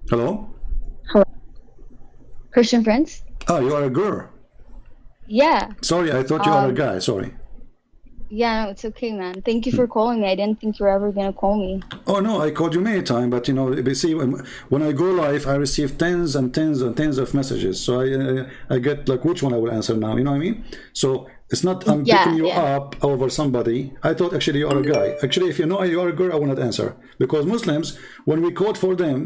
Hello? Hello. Christian friends? Oh, you are a girl. Yeah. Sorry, I thought you are a Um, guy. Sorry. yeah, no, it's okay, man. Thank you for calling me. I didn't think you were ever gonna call me. Oh no, I called you many times, but you know, you see, when I go live, I receive tens and tens and tens of messages. So I get like which one I will answer now. You know what I mean? So it's not I'm picking Yeah, you yeah. up over somebody. I thought actually you are a guy. Actually, if you know you are a girl, I will not answer because Muslims, when we quote for them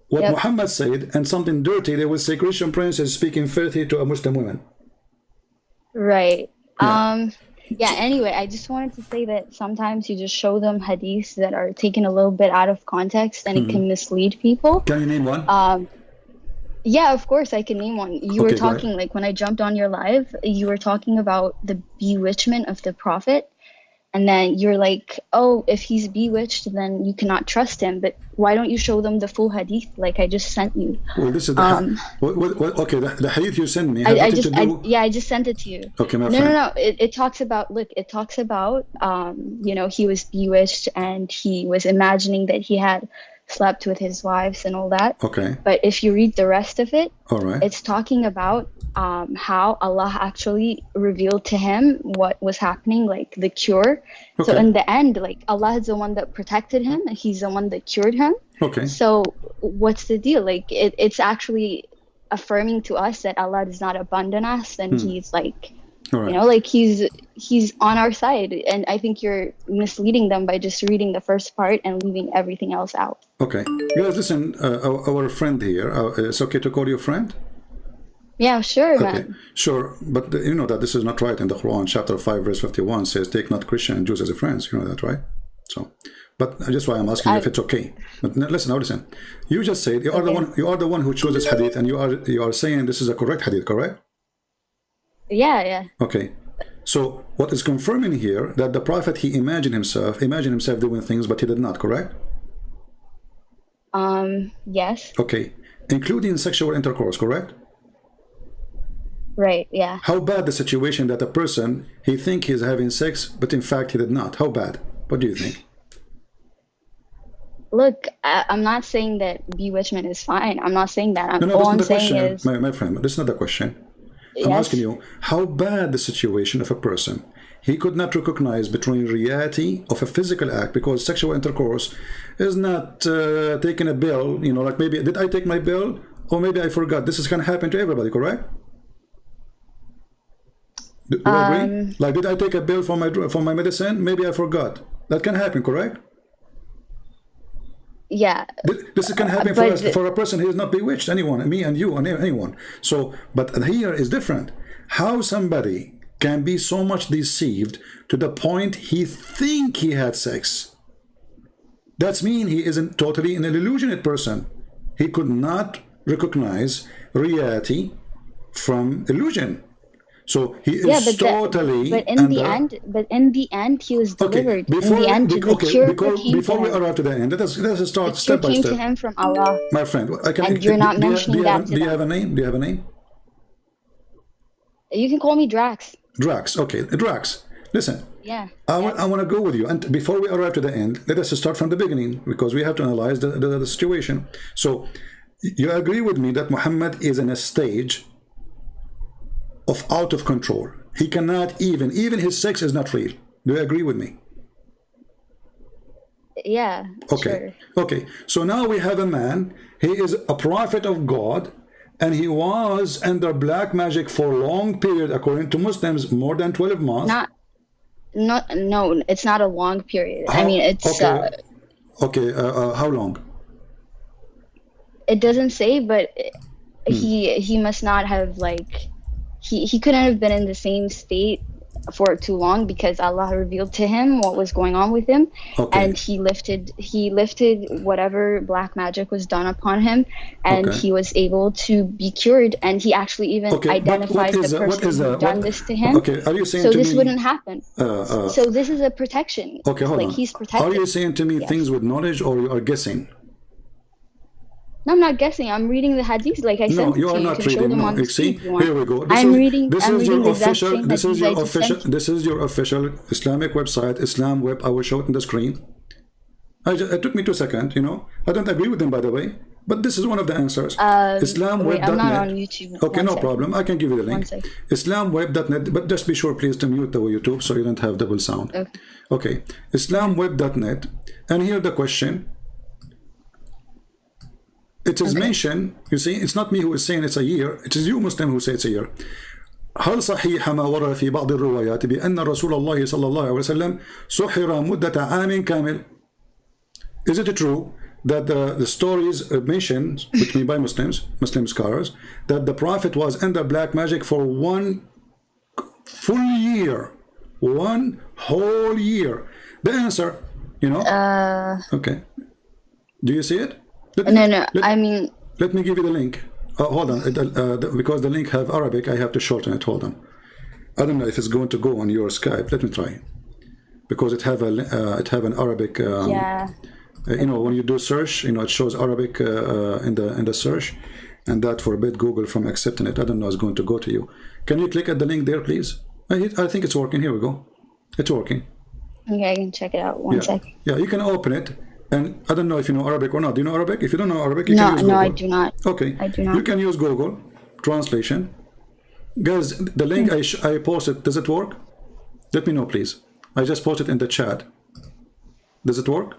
what Yep. Muhammad said and something dirty, they will say Christian Prince is speaking filthy to a Muslim woman. Right. Yeah. Yeah, anyway, I just wanted to say that sometimes you just show them hadiths that are taken a little bit out of context and it can mislead people. Can you name one? Um, yeah, of course I can name one. You were Okay, go ahead. talking, like when I jumped on your live, you were talking about the bewitchment of the prophet. And then you're like, oh, if he's bewitched, then you cannot trust him. But why don't you show them the full hadith like I just sent you? Well, this is the Um, okay. The hadith you sent me have nothing to do. yeah, I just sent it to you. Okay, my No, no, friend. no. It talks about, look, it talks about, he was bewitched and he was imagining that he had slept with his wives and all that. Okay, But if you read the rest of it, all right. it's talking about how Allah actually revealed to him what was happening, like the cure. So Okay, in the end, like Allah is the one that protected him and he's the one that cured him. okay, So what's the deal? Like it's actually affirming to us that Allah does not abandon us and he's like, all right. like he's on our side. And I think you're misleading them by just reading the first part and leaving everything else out. Okay, guys, listen. Our friend here. It's okay to call you friend. Yeah, sure, Okay, man. sure, but you know that this is not right in the Quran. Chapter 5, verse 51 says, "Take not Christian and Jews as friends." You know that, right? So, but that's why I'm asking you if I it's okay. But listen, now listen. You just said you are the okay. one. You are the one who chose this hadith, and you are saying this is a correct hadith, correct? Yeah, yeah. Okay. So what is confirming here that the prophet he imagined himself doing things, but he did not, correct? Yes. Okay. Including sexual intercourse, correct? Right, yeah. How bad the situation that a person he think he's having sex, but in fact he did not? How bad? What do you think? Look, I'm not saying that bewitchment is fine. I'm not saying that. No, no, All that's not I'm the saying question, is, my friend. That's not the question. I'm asking yes, you, how bad the situation of a person he could not recognize between reality of a physical act because sexual intercourse is not taking a bill, like maybe did I take my bill or maybe I forgot. This is going to happen to everybody, correct? Do you agree? um, Like, did I take a bill for my medicine? Maybe I forgot. That can happen, correct? yeah, This can happen for but us, for a person who is not bewitched, anyone, me and you, and anyone. So, but here is different. How somebody can be so much deceived to the point he think he had sex. That's mean he isn't totally an illusionate person. He could not recognize reality from illusion. So he yeah, is totally under. but in the end, he was Okay, delivered. In the end, the cure came to before we him. arrive to the end, let us The start cure step by came to step. him from Allah, My friend, I can. and you're not Do mentioning you that have, to do you have them. a name? Do you have a name? You can call me Drax. Drax. Okay, Drax. Listen, Yeah, I yes. want to go with you. And before we arrive to the end, let us start from the beginning because we have to analyze the situation. So, you agree with me that Muhammad is in a stage of out of control. He cannot even his sex is not real. Do you agree with me? Yeah, Okay. sure. Okay. So now we have a man. He is a prophet of God, and he was under black magic for a long period, according to Muslims, more than 12 months. Not, no, it's not a long period. I mean, How? it's Okay. Okay. How long? it doesn't say, but Hmm. he must not have like he couldn't have been in the same state for too long because Allah revealed to him what was going on with him, Okay. and he lifted whatever black magic was done upon him, and Okay. he was able to be cured, and he actually even Okay. But identifies the what person is who what? done this to him, Okay. Are you saying so to this me? wouldn't happen. So this is a protection. Okay. Hold Like on. he's Are you protected. saying to me things Yes. with knowledge, or you are guessing? No, I'm not guessing. I'm reading the hadith like I No, sent it you to are you. You not can show reading. them No, on the you screen see, if you want. here we go. I'm reading the exact same This is hadith I your just official. sent you. This is your official Islamic website, Islam Web. I will show it on the screen. It took me 2 seconds. I don't agree with them, by the way. But this is one of the answers. Wait, I'm not on Islamweb.net. YouTube. Okay, One no sec. problem. I can give you the link. One sec. Islamweb.net. But just be sure, please, to mute the YouTube so you don't have double sound. Okay. Okay. Islamweb.net. And here the question. It is mentioned, you see, it's not me who is saying it's a year. It is you, Muslim, who say it's a year. هل صحيح ما ورد في بعض الروايات بأن رسول الله صلى الله عليه وسلم سحر مدة عام كامل? Is it true that the stories mentioned, which mean by Muslim scholars, that the Prophet was under black magic for one full year, one whole year? The answer, you know. Okay. Do you see it? No. Let me give you the link. Hold on, because the link have Arabic, I have to shorten it. Hold on. I don't know if it's going to go on your Skype. Let me try, because it have an Arabic. Yeah. You know, when you do search, you know, it shows Arabic in the search, and that forbid Google from accepting it. I don't know it's going to go to you. Can you click at the link there, please? I think it's working. Here we go. It's working. Okay, I can check it out. One sec. Yeah, you can open it. And I don't know if you know Arabic or not. Do you know Arabic? If you don't know Arabic, you can use Google. No, I do not. Okay. I do not. You can use Google translation. Guys, the link I posted, does it work? Let me know, please. I just posted in the chat. Does it work?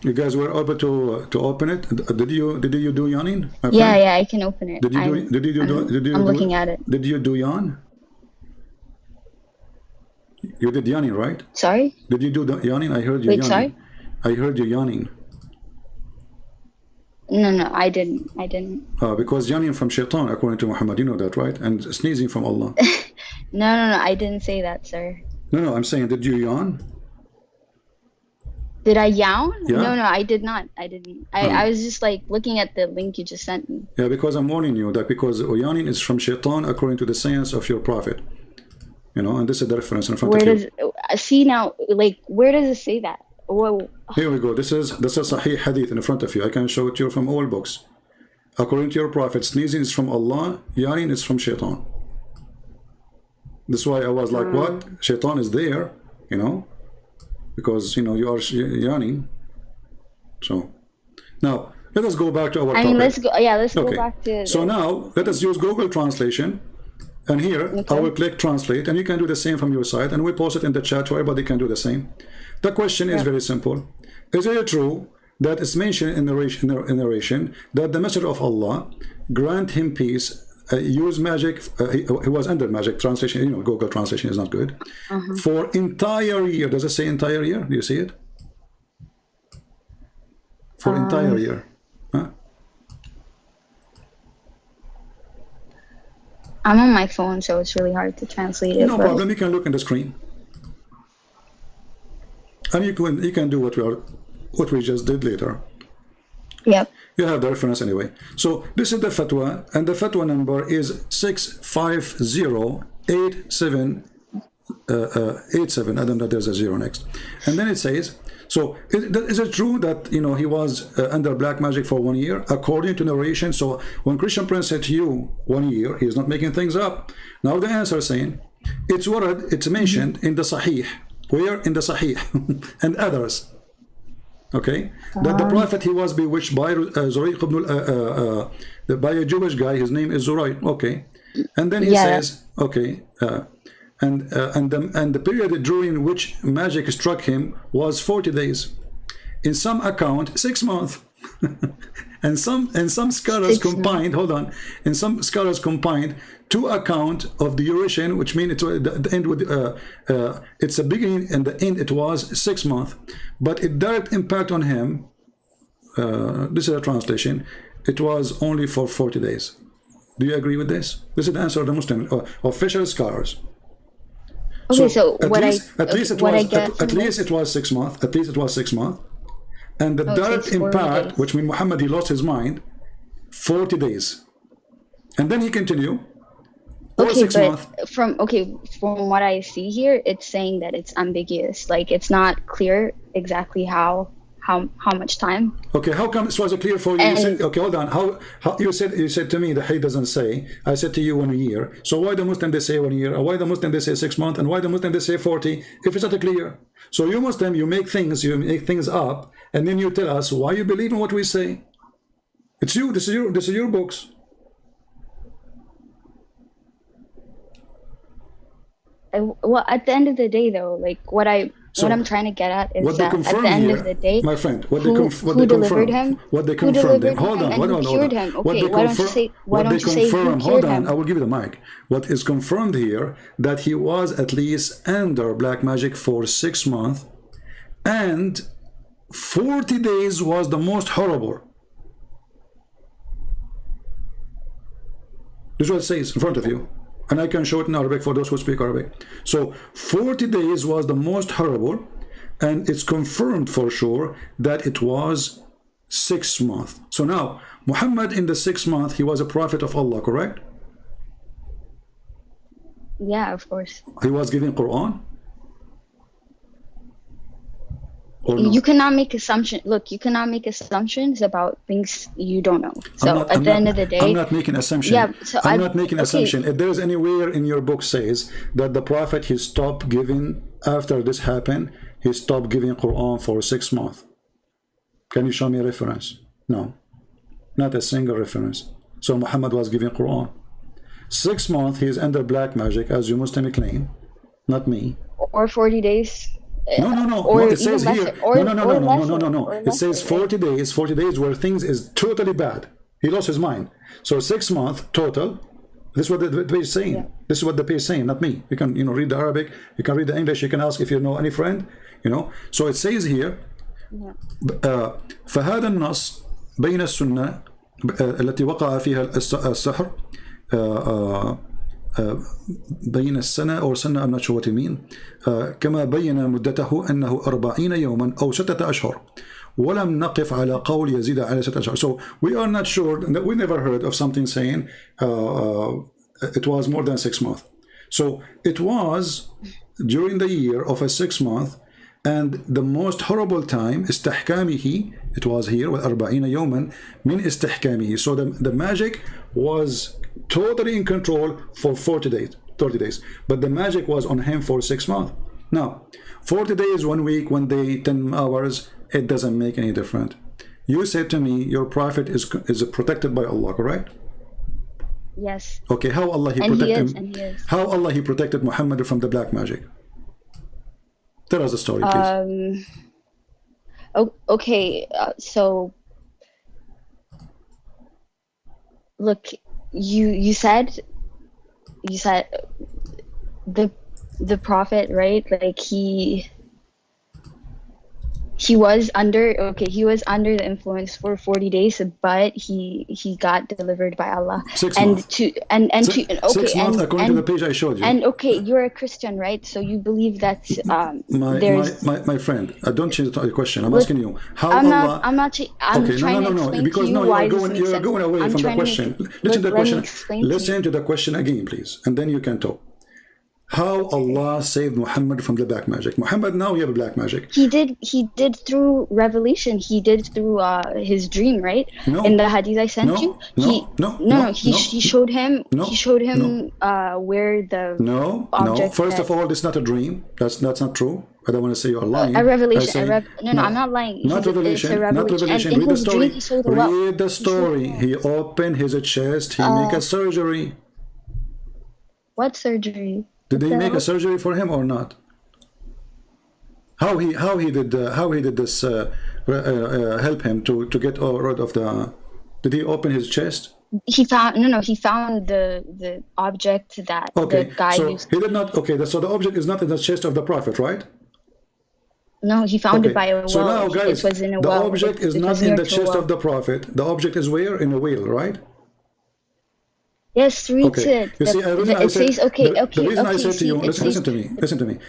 You guys were able to open it. Did you do yawning? Yeah, I can open it. I'm looking at it. Did you do yawn? You did yawning, right? Sorry? Did you do the yawning? I heard you Wait, yawning. sorry? I heard you yawning. No, I didn't. Because yawning from shaitan, according to Muhammad, you know that, right? And sneezing from Allah. No, I didn't say that, sir. No, I'm saying, did you yawn? Did I yawn? Yeah. No, I did not. I didn't. I was just like looking at the link you just sent me. Yeah, because I'm warning you that because yawning is from shaitan according to the sayings of your prophet. You know, and this is the reference in front of you. See now, like, where does it say that? Whoa. Here we go. This is Sahih Hadith in front of you. I can show it to you from all books. According to your prophet, sneezing is from Allah, yawning is from shaitan. That's why I was like, what? Shaitan is there, you know? Because, you know, you are yawning. So, now, let us go back to our topic. Let's go back to... So now, let us use Google Translation. And here, I will click Translate. And you can do the same from your side. And we'll post it in the chat so everybody can do the same. The question is very simple. Is it true that it's mentioned in narration that the Messenger of Allah grant him peace, use magic, he was under magic translation, you know, Google translation is not good, for entire year. Does it say entire year? Do you see it? For entire year. Huh? I'm on my phone, so it's really hard to translate it. No problem, you can look in the screen. And you can do what we just did later. Yep. You have the reference anyway. So this is the fatwa, and the fatwa number is 6508787. I don't know, there's a zero next. And then it says, so is it true that, you know, he was under black magic for 1 year according to narration? So when Christian Prince said to you 1 year, he's not making things up. Now the answer is saying it's mentioned in the Sahih. Where? In the Sahih and others. Okay, that the prophet, he was bewitched by Zurayq ibn by a Jewish guy. His name is Zurayq. Okay, and then he says, okay, and the period during which magic struck him was 40 days. In some account, 6 months. and some scholars combined. Hold on, and some scholars combined two account of the duration, which means it's the end with it's the beginning and the end. It was 6 months, but it direct impact on him. This is a translation. It was only for 40 days. Do you agree with this? This is the answer of the Muslim official scholars. Okay, so at least it was 6 months. At least it was 6 months. And the direct impact, which means Muhammad, he lost his mind, 40 days. And then he continued. Okay, but from what I see here, it's saying that it's ambiguous. Like, it's not clear exactly how how much time. Okay, how come this wasn't clear for you? You said, okay, hold on. How you said to me the hadith doesn't say. I said to you 1 year. So why the Muslim they say 1 year? Or why the Muslim they say 6 months? And why the Muslim they say 40? If it's not clear. So you Muslim, you make things up, and then you tell us why you believe in what we say. It's you. This is your books. Well, at the end of the day, though, like what I'm trying to get at is that at the end of the day, my friend, who delivered him? What they confirmed him. Hold on, and who cured him? Okay, why don't you say who cured hold on, him? I will give you the mic. What is confirmed here that he was at least under black magic for 6 months, and 40 days was the most horrible. This is what it says in front of you. And I can show it in Arabic for those who speak Arabic. So 40 days was the most horrible, and it's confirmed for sure that it was 6 months. So now, Muhammad in the 6th month, he was a prophet of Allah, correct? Yeah, of course. He was giving Quran? Or no? You cannot make assumptions. Look, you cannot make assumptions about things you don't know. So at the end of the day, I'm not making assumption. Yeah, so I'm not making assumption. If there is anywhere in your book says that the prophet he stopped giving after this happened, he stopped giving Quran for 6 months. Can you show me a reference? No, not a single reference. So Muhammad was giving Quran. 6 months he is under black magic, as you Muslim claim, not me. Or 40 days. No. Or it says here. No. It says 40 days. 40 days where things is totally bad. He lost his mind. So 6 months total. This is what the page is saying. Yeah. This is what the page is saying, not me. You can read the Arabic. You can read the English. You can ask if you know any friend. So it says here. فهذا النص بين السنة التي وقع فيها السحر بين السنة أو سنة I'm not sure what you mean كما بين مدته أنه 40 يوما أو 6 أشهر ولم نقف على قول يزيد على 6 أشهر. So we are not sure, we never heard of something saying it was more than 6 months. So it was during the year of a 6 month, and the most horrible time استحكامه, it was here with 40 يوما من استحكامه. So the magic was totally in control for 40 days, 30 days, but the magic was on him for 6 months. Now 40 days, 1 week, 1 day, 10 hours, it doesn't make any difference. You said to me your prophet is protected by Allah, correct? Yes. Okay, how Allah he protected him? How Allah he protected Muhammad from the black magic? Tell us the story, please. Okay, so look, you said the prophet, right? Like he was under the influence for 40 days, but he got delivered by Allah. 6 and months. to and and to okay 6 months, and, according to the page I showed you. And okay, you're a Christian, right? So you believe that my friend, don't change the question. I'm asking you how I'm Allah. not I'm okay, trying to explain because to you no, why you're going away from the question. Listen to the question. Listen to the question again, please, and then you can talk. How Allah saved Muhammad from the black magic? Muhammad now you have black magic. He did through revelation. He did through his dream, right? No. In the hadith I sent you. He showed him. He showed him where the object. First of all, this is not a dream. That's not true. I don't want to say you're lying. A revelation. I'm not lying. Not revelation. Not revelation. Read the story. Read the story. He opened his chest. He make a surgery. What surgery? Did they make a surgery for him or not? How he did this help him to get rid of the? Did he open his chest? He found He found the object that the guy used. He did not. Okay, so the object is not in the chest of the prophet, right? No, he found it by a well. So now, guys, it was in a the well. object is not in the chest of the prophet. The object is where? In a whale, right? Yes, read it. You see, the reason I said to you, listen to me.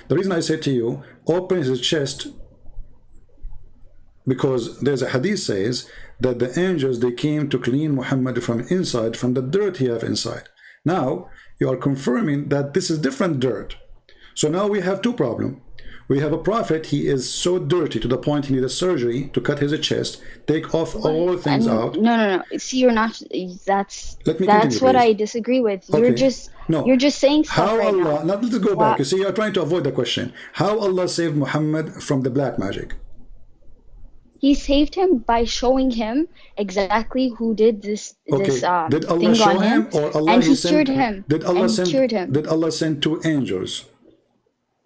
The reason I said to you, open his chest, because there's a hadith says that the angels, they came to clean Muhammad from inside, from the dirt he have inside. Now, you are confirming that this is different dirt. So now we have two problems. We have a prophet, he is so dirty to the point he needed surgery to cut his chest, take off all things out. No. See, you're not. That's Let me that's continue, what please. I disagree with. Okay. You're just saying stuff How right Allah, now. now let's go back. You see, you're trying to avoid the question. How Allah saved Muhammad from the black magic? He saved him by showing him exactly who did this Okay. Did Allah thing show on him, him, or Allah and he sent, cured him. Did Allah and send? cured him. Did Allah send 2 angels?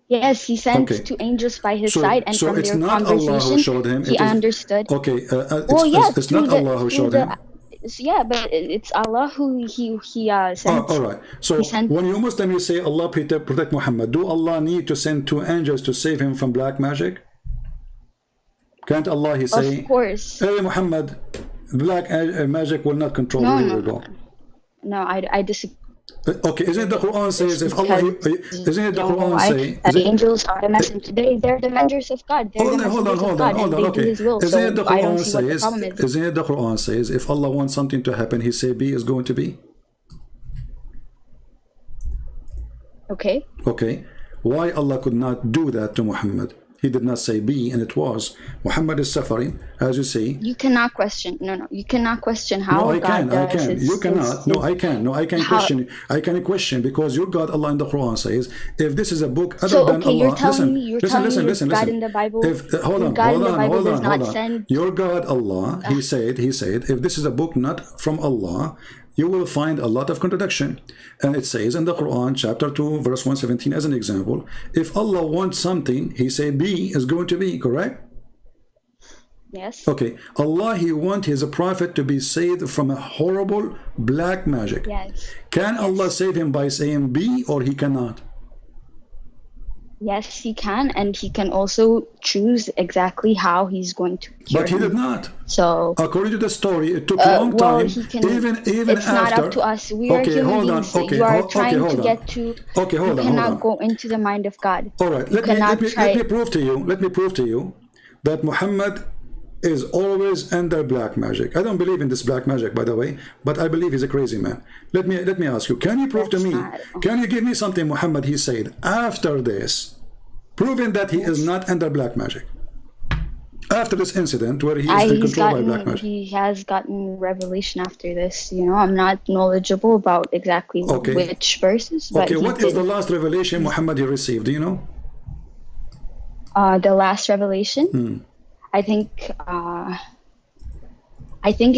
Yes, he sent Okay. 2 angels by his side, and so from it's their not Allah who conversation, showed him. he It is, understood. okay. Well, yes, It's not Allah who showed him. Yeah, but it's Allah who he sent. Oh, all right. So sent- when you Muslim, you say Allah protect Muhammad. Do Allah need to send 2 angels to save him from black magic? Can't Allah he say, Of course. hey Muhammad, black magic will not control you? Here we go. No, I disagree. Okay, isn't the Quran says if Allah, isn't it the Quran say? The angels are the messenger. They're the messengers of God. They're the messengers of God, and they do Okay, His will. isn't So it the I don't Quran see what the says? problem is. Isn't it the Quran says if Allah wants something to happen, He say be is going to be? Okay. Okay, why Allah could not do that to Muhammad? He did not say be, and it was. Muhammad is suffering, as you see. You cannot question. No. You cannot question how No, I God can. does. You cannot. No, I can. No, I can How- question. I can question because your God, Allah in the Quran says, if this is a book other So than okay, Allah, you're telling listen, me your listen. God in the Bible. If hold your on, God in hold the on, Bible hold does on, not hold on. send. Your God, Allah, He said, if this is a book not from Allah, you will find a lot of contradiction. And it says in the Quran, chapter 2, verse 117, as an example, if Allah wants something, He say be is going to be, correct? Yes. Okay, Allah, He wants His prophet to be saved from a horrible black magic. Yes. Can Allah save him by saying be, or He cannot? Yes, He can, and He can also choose exactly how He's going to cure But He him. did not. So According to the story, it took a long well, time. He can. Even It's after. not up to us. We are Okay, human hold on. beings. Okay, You are okay, trying hold to on. get to. Okay, hold you on, hold cannot on. go into the mind of God. All right, You cannot try. let me prove to you. Let me prove to you that Muhammad is always under black magic. I don't believe in this black magic, by the way, but I believe he's a crazy man. Let me ask you. Can you prove to That's me? not- Can you give me something Muhammad he said after this, proving that he is not under black magic? After this incident where he is controlled by black magic. He has gotten revelation after this. You know, I'm not knowledgeable about exactly Okay. which verses, but Okay, he what is did. the last revelation Muhammad he received? Do you know? The last revelation? I think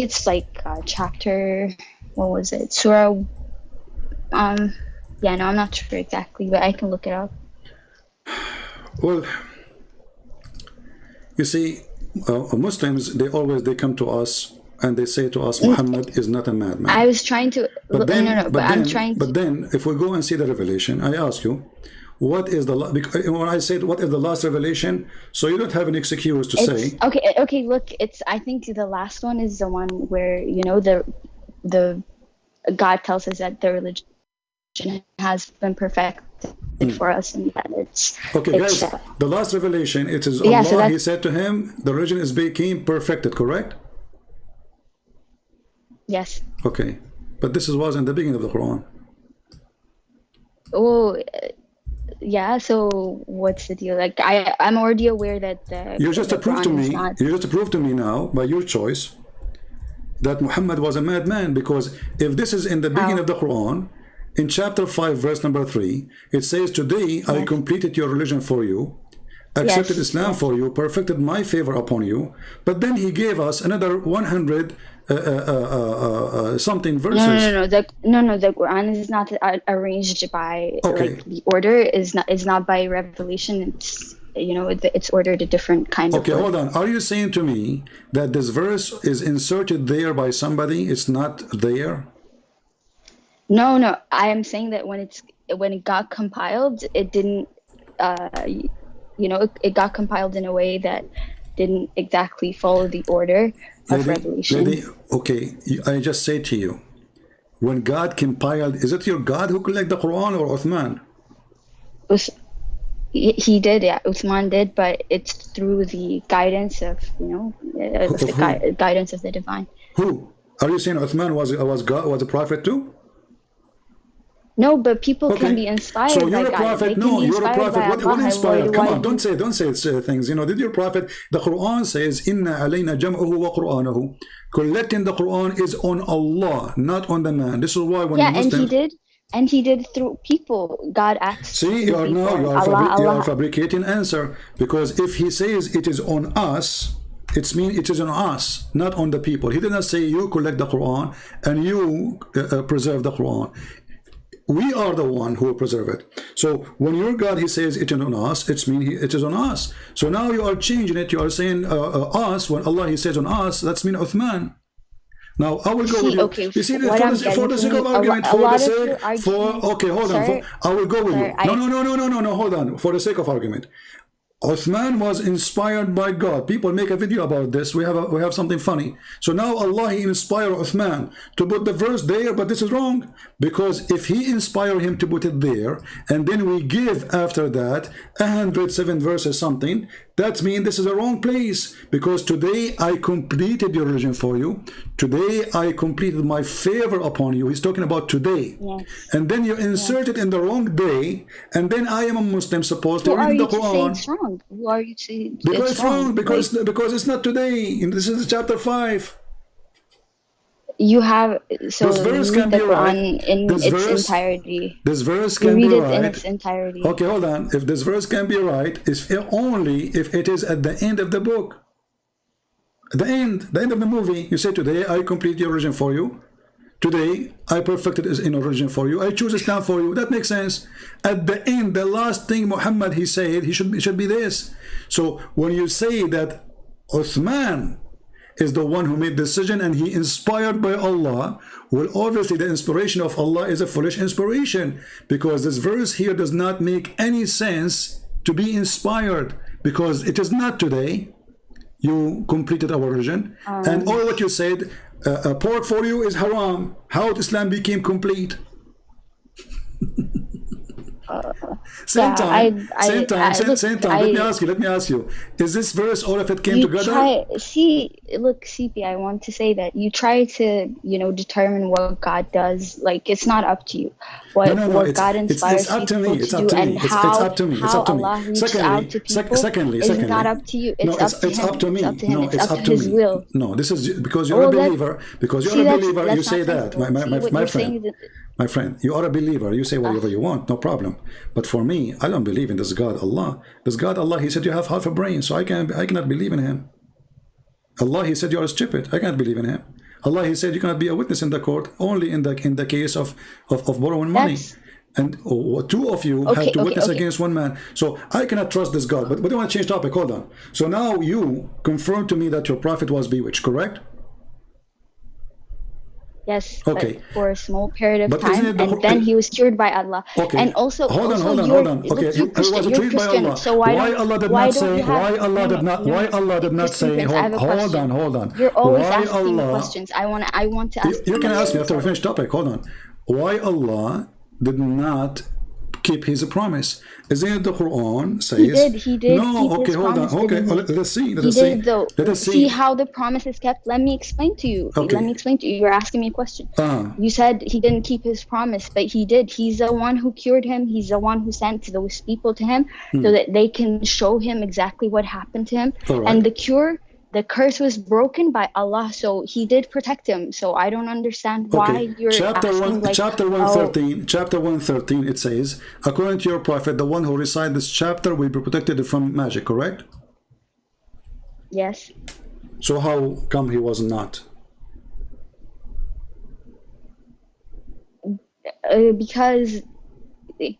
it's like chapter. What was it? Surah. Yeah, no, I'm not sure exactly, but I can look it up. Well, you see, Muslims, they come to us and they say to us, Muhammad is not a madman. I was trying to. But then, I'm trying to. But then, if we go and see the revelation, I ask you, what is the when I said what is the last revelation? So you don't have an excuse to say. Okay. Look, I think the last one is the one where the God tells us that the religion has been perfected for us, and that it's Okay, it's, guys, the last revelation, it is Yeah, Allah. so He said to him, the religion is became perfected. Correct? yes. Okay, but this was in the beginning of the Quran. Oh, yeah. So what's the deal? Like I'm already aware that You just the proved to Quran is me. not. You just proved to me now by your choice that Muhammad was a madman, because if this is in the beginning of the Quran, in chapter 5, verse number 3, it says, "Today I completed your religion for you, accepted Yes, Islam for you, perfected my favor upon you." But then he gave us another 100 something verses. No. The Quran is not arranged by Okay. like the order is not by revelation. It's it's ordered a different kind Okay, of. hold on. Are you saying to me that this verse is inserted there by somebody? It's not there? No. I am saying that when it got compiled, it didn't. It got compiled in a way that didn't exactly follow the order of revelation. Okay, I just say to you, when God compiled, is it your God who collected the Quran or Uthman? He did, yeah. Uthman did, but it's through the guidance of guidance of the divine. Who? Are you saying Uthman was God, was a prophet too? No, but people can be Okay, inspired so by you're a God. They prophet. can No, be you're a inspired prophet. by What Allah. inspired? Come on, Why don't say things. Did your prophet? The Quran says, "Inna alayna jam'uhu wa Qur'anahu." Collecting the Quran is on Allah, not on the man. This is why when the yeah, and Muslims he did through people. God acts see, through people. you are Allah. fabricating answer, because if he says it is on us, it's mean it is on us, not on the people. He did not say you collect the Quran and you preserve the Quran. We are the one who will preserve it. So when your God, he says it is on us, it's mean it is on us. So now you are changing it. You are saying us. When Allah, he says on us, that's mean Uthman. Now I will go with See, you. okay, You see, what I'm for getting the from sake you, of argument, a for the lot of sake your argument, okay, hold on. sir, I will go with sir, you. No. Hold on. For the sake of argument, Uthman was inspired by God. People make a video about this. We have something funny. So now Allah, he inspired Uthman to put the verse there, but this is wrong, because if he inspired him to put it there, and then we give after that 107 verses something, that means this is a wrong place, because today I completed your religion for you. Today I completed my favor upon you. He's talking about today. yes, And then you insert it in the wrong day, and then I am a Muslim supposed to who are read the you to say Quran. it's wrong? Who are you to say Because it's it's wrong, wrong? because Like, because it's not today. This is chapter 5. you have, so This verse you can read the be right. Quran in This its verse, entirety. this verse You can be read it in right. its entirety. Okay, hold on. If this verse can be right, it's only if it is at the end of the book. At the end of the movie, you say, today I complete your religion for you. Today I perfected is in religion for you. I choose Islam for you. That makes sense. At the end, the last thing Muhammad, he said, he should be this. So when you say that Uthman is the one who made the decision and he inspired by Allah, well, obviously the inspiration of Allah is a foolish inspiration, because this verse here does not make any sense to be inspired, because it is not today you completed our religion, and all what you said, pork for you is haram. How Islam became complete? Same time. Let me ask you. Is this verse, all of it came together? Look, CP, I want to say that you try to, determine what God does. Like, it's not up to you. What God inspires people to do, and how Allah reaches out to people is not up to you. It's up to Him. It's up to His will. No, this is because you're a believer. Because you're a believer, you say that. My friend, you are a believer. You say whatever you want, no problem. But for me, I don't believe in this God, Allah. This God, Allah, he said you have half a brain, so I cannot believe in him. Allah, he said you are stupid. I cannot believe in him. Allah, he said you cannot be a witness in the court, only in the case of borrowing money. And two of you have to witness against one man. So I cannot trust this God. But we don't want to change topic. Hold on. So now you confirm to me that your prophet was bewitched, correct? Yes, okay. But for a small period of time, and then he was cured by Allah. Okay. And also, hold on. Okay, he was cured by Allah. So why Allah did not say? Why Allah did not say? Hold on. You're always asking questions. I want to ask. You can ask me after we finish topic. Hold on. Why Allah did not keep his promise? Isn't it the Quran says? He did. No, okay, hold on. Okay, let's see. Let us see how the promise is kept. Let me explain to you. Okay. Let me explain to you. You're asking me a question. You said he didn't keep his promise, but he did. He's the one who cured him. He's the one who sent those people to him so that they can show him exactly what happened to him. Right. And the curse was broken by Allah, so he did protect him. So I don't understand why you're asking, chapter 113, it says, according to your prophet, the one who recites this chapter will be protected from magic, correct? Yes. So how come he was not? Because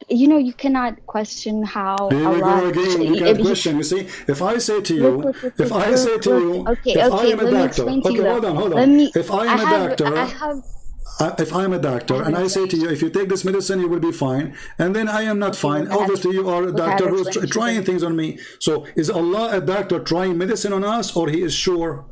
you cannot question how Allah. You can't question. You see, if I say to you, if I am a doctor, hold on. If I am a doctor, and I say to you, if you take this medicine, you will be fine, and then I am not fine. Obviously, you are a doctor who's trying things on me. So, is Allah a doctor trying medicine on us, or he is sure?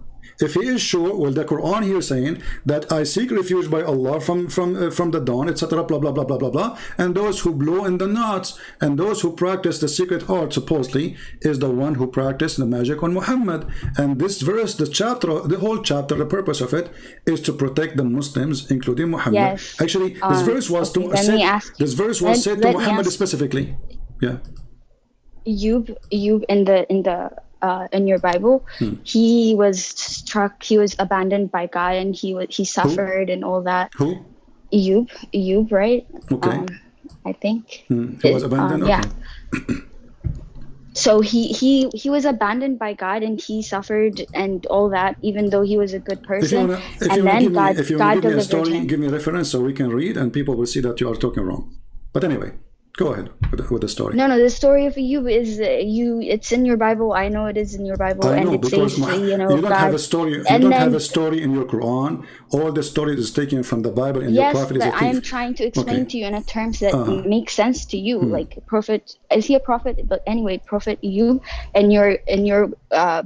If he is sure, well, the Quran here saying that I seek refuge by Allah from the dawn, etc. Blah blah blah blah blah blah. And those who blow in the knots and those who practice the secret art supposedly is the one who practiced the magic on Muhammad. And this verse, the chapter, the whole chapter, the purpose of it is to protect the Muslims, including Muhammad. Yes. Actually, this verse was okay, let me ask you. this verse was said to Let me Muhammad ask- specifically. Yeah. Ayub in your Bible, he was struck. He was abandoned by God, and he suffered and all that. Who? Ayub, right? Okay. I think. He was abandoned. Yeah. Okay. So he was abandoned by God, and he suffered and all that, even though he was a good person. And then God give me a delivered story, him. give me a reference so we can read and people will see that you are talking wrong. But anyway, go ahead with the story. No, the story of Ayub is it's in your Bible. I know it is in your Bible, I and know, it because says, you don't God. have a story. You And don't then- have a story in your Quran. All the story is taken from the Bible, and your Yes, prophet is a but thief. I am trying to explain Okay. to you in a terms that make sense to you. Like prophet, is he a prophet? But anyway, Prophet Ayub in your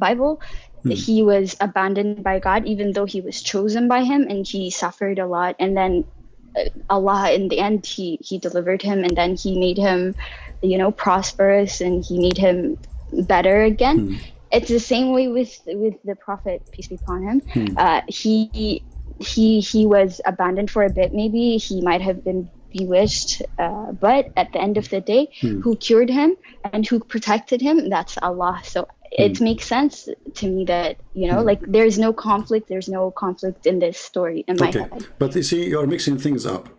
Bible, he was abandoned by God, even though he was chosen by him, and he suffered a lot. And then Allah, in the end, he delivered him, and then he made him, prosperous, and he made him better again. It's the same way with the Prophet, peace be upon him. He was abandoned for a bit. Maybe he might have been bewitched, but at the end of the day, who cured him and who protected him, that's Allah. So it makes sense to me that like there's no conflict in this story in my head. But you see, you're mixing things up.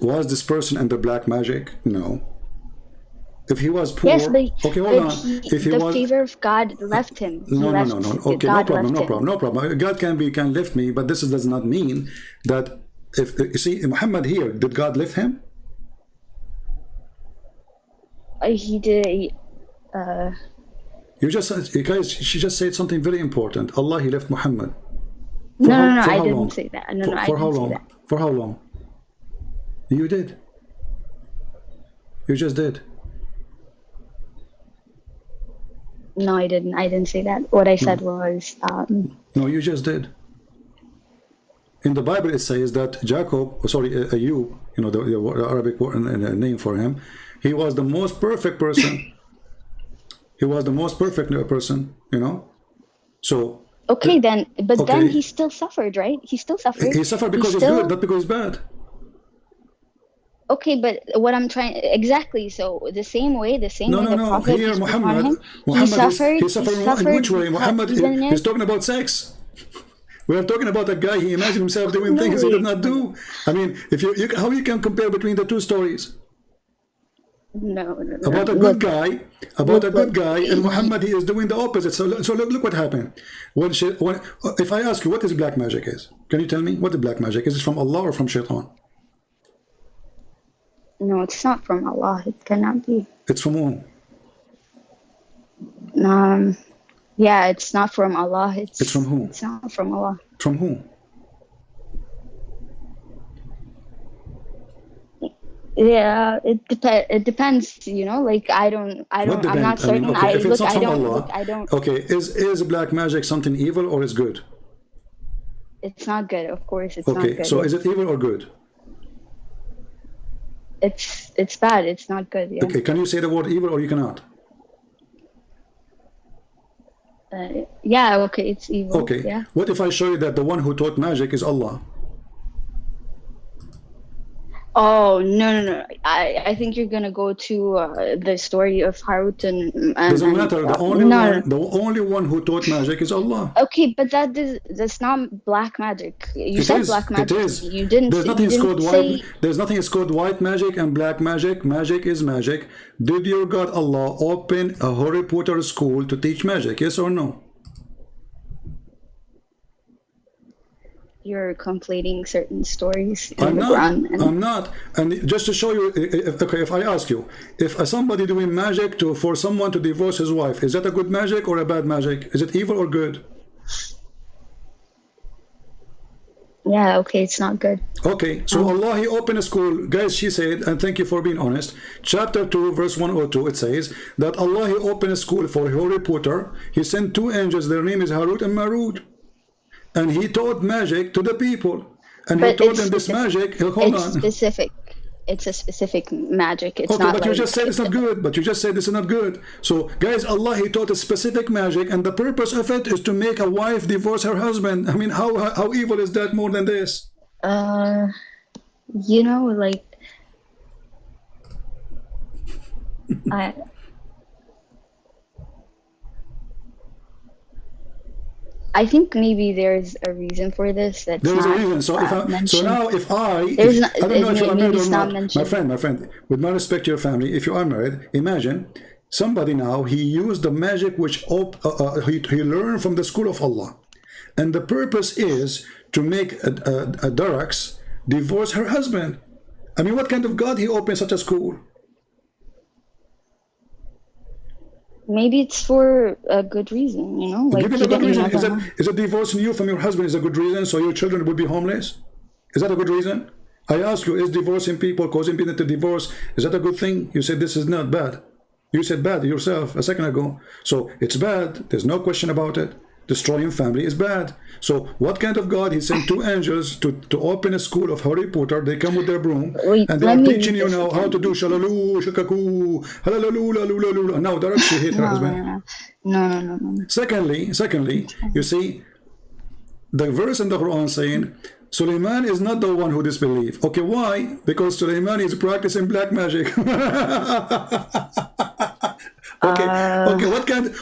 Was this person under black magic? No. If he was poor, Yes, but okay, hold on. If he the was, favor of God left him. no. Okay, God left him. no problem. God can lift me, but this does not mean that if you see Muhammad here, did God lift him? He did. You guys, she just said something very important. Allah, he left Muhammad. No, for I how didn't long? say that. I For how didn't say long? that. For how long? You did. You just did. No, I didn't. I didn't say that. What I said was, No, you just did. In the Bible, it says that Ayub, the Arabic name for him, he was the most perfect person. He was the most perfect person, So. okay, then okay. he still suffered, right? He still suffered. He suffered because he's good, not because he's bad. Okay, but what I'm trying exactly. So the same way the Prophet Here, peace be upon Muhammad him, he he suffered in which way? Muhammad even he's talking about sex. We are talking about a guy. He imagined himself doing things he did not do. I mean, if you how you can compare between the two stories? No. About a good guy, and Muhammad, he is doing the opposite. So look what happened. If I ask you what is black magic is, can you tell me what the black magic is? Is it from Allah or from Shaitan? No, it's not from Allah. It cannot be. It's from whom? Yeah, it's not from Allah. It's from whom? It's not from Allah. From whom? Yeah, it depends. Like I'm not certain. Okay, if it's not from Allah, I don't. Okay, is black magic something evil or is good? It's not good, of course. It's not Okay, good. so is it evil or good? It's bad. It's not good. Yeah. Okay, can you say the word evil or you cannot? Yeah. Okay, it's evil. Okay. Yeah. What if I show you that the one who taught magic is Allah? Oh no! I think you're gonna go to the story of Harut and Doesn't matter. The only one who taught magic is Allah. Okay, but that's not black magic. You said black magic. It is. You didn't. There's nothing called say... white. There's nothing called white magic and black magic. Magic is magic. Did your God Allah open a Harry Potter school to teach magic? Yes or no? You're conflating certain stories in I'm the not. Quran. I'm not. And just to show you, if I ask you, if somebody doing magic for someone to divorce his wife, is that a good magic or a bad magic? Is it evil or good? Yeah, okay, it's not good. Okay, so Allah, he opened a school. Guys, she said, and thank you for being honest, chapter 2, verse 102, it says that Allah, he opened a school for Harry Potter. He sent two angels, their name is Harut and Marut. and he taught magic to the people. And he But taught it's them this specific. magic. Hold It's on. specific. It's a specific magic. It's Okay, not but you like just said it's not good. But you just said this is not good. So, guys, Allah, He taught a specific magic, and the purpose of it is to make a wife divorce her husband. I mean, how evil is that more than this? you know, like I I think maybe there's a reason for this that's There is a not reason. So if mentioned. now if I There's not, I don't know if you are maybe married it's or not not, mentioned. my friend, with my respect to your family, if you are married, imagine somebody now he used the magic which he learned from the school of Allah, and the purpose is to make a Darax divorce her husband. I mean, what kind of God he opened such a school? Maybe it's for a good reason, you know? Like Give me you the good didn't reason. never know. Is it divorcing you from your husband is a good reason so your children will be homeless? Is that a good reason? I ask you, is divorcing people, causing people to divorce, is that a good thing? You said this is not bad. You said bad yourself a second ago. So it's bad. There's no question about it. Destroying family is bad. So what kind of God? He sent two angels to open a school of Harry Potter. They come with their broom Wait, and they let are me teaching read you this now how again. to do shalalu, shakaku, halalaloo, laloo. And now they're actually hate her husband. No. Secondly, you see, the verse in the Quran saying, Suleiman is not the one who disbelieved. Okay, why? Because Suleiman is practicing black magic. Okay,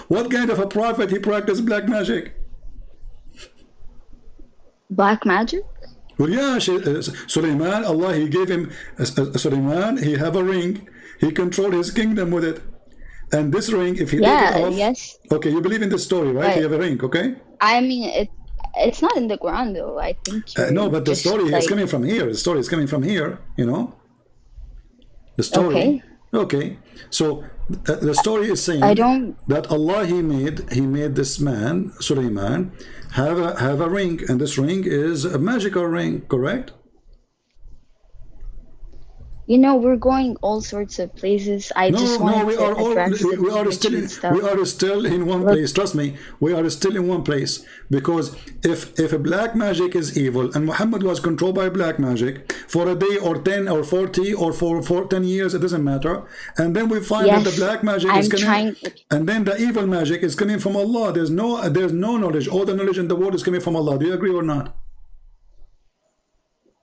what kind of a prophet he practiced black magic? Black magic? Well, yeah, Suleiman, Allah, he gave him, Suleiman, he have a ring. He controlled his kingdom with it. And this ring, if he take it off... Yes. Okay, you believe in this story, right? He have a ring, okay? I mean, it's not in the Quran, though. I think no, but the just, story like, is coming from here. The story is coming from here, you know? The story. Okay. So the story is saying that Allah he made this man Suleiman have a ring, and this ring is a magical ring, correct? You know, we're going all sorts of places. I just wanted to address we are still in one place. Trust me, we are still in one place, because if a black magic is evil and Muhammad was controlled by black magic for a day or 10 or 40 or for 10 years, it doesn't matter, and then we find that the black magic is coming, and then the evil magic is coming from Allah. There's no knowledge. All the knowledge in the world is coming from Allah. Do you agree or not?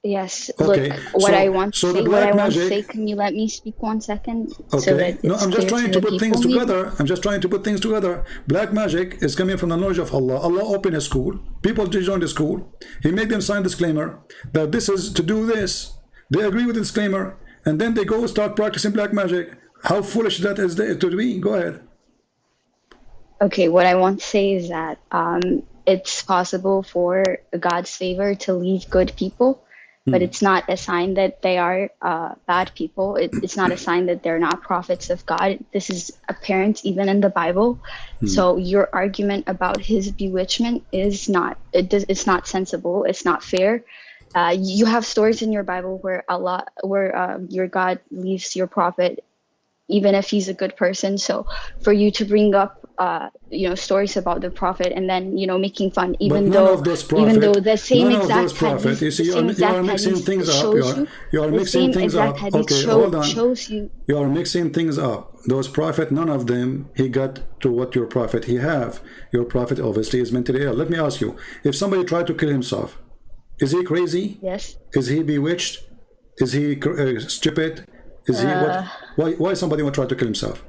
Yes. Okay. Look, what I want to say, can you let me speak 1 second? Okay. So that No, I'm just trying to put things together. Black magic is coming from the knowledge of Allah. Allah opened a school. People join the school. He made them sign disclaimer that this is to do this. They agree with the disclaimer, and then they go start practicing black magic. How foolish that is to be. Go ahead. Okay, what I want to say is that it's possible for God's favor to leave good people, but it's not a sign that they are bad people. It's not a sign that they're not prophets of God. This is apparent even in the Bible. So your argument about his bewitchment is not, it's not sensible. It's not fair. You have stories in your Bible where your God leaves your prophet, even if he's a good person. So for you to bring up stories about the prophet and then making fun, even though the same exact hadith, you see, you are mixing things up. You are mixing things up. Okay, hold on. You are mixing things up. Those prophet, none of them he got to what your prophet he have. Your prophet obviously is mentally ill. Let me ask you: if somebody tried to kill himself, is he crazy? Yes. Is he bewitched? Is he stupid? Is he what? Why somebody would try to kill himself?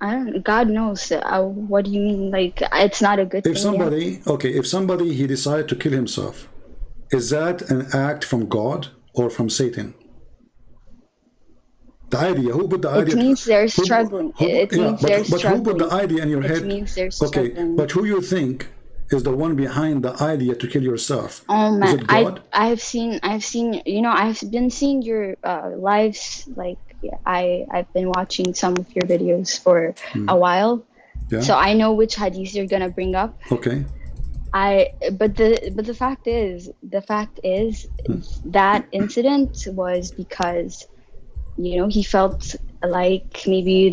I don't. God knows. What do you mean? Like, it's not a good thing. If somebody he decided to kill himself, is that an act from God or from Satan? The idea. Who put the idea? It means they're struggling. But who put the idea in your head? It means they're struggling. Okay, but who you think is the one behind the idea to kill yourself? Oh man, is it God? I've been seeing your lives. Like, I've been watching some of your videos for a while, so I know which hadith you're gonna bring up. Okay. But the fact is that incident was because he felt like maybe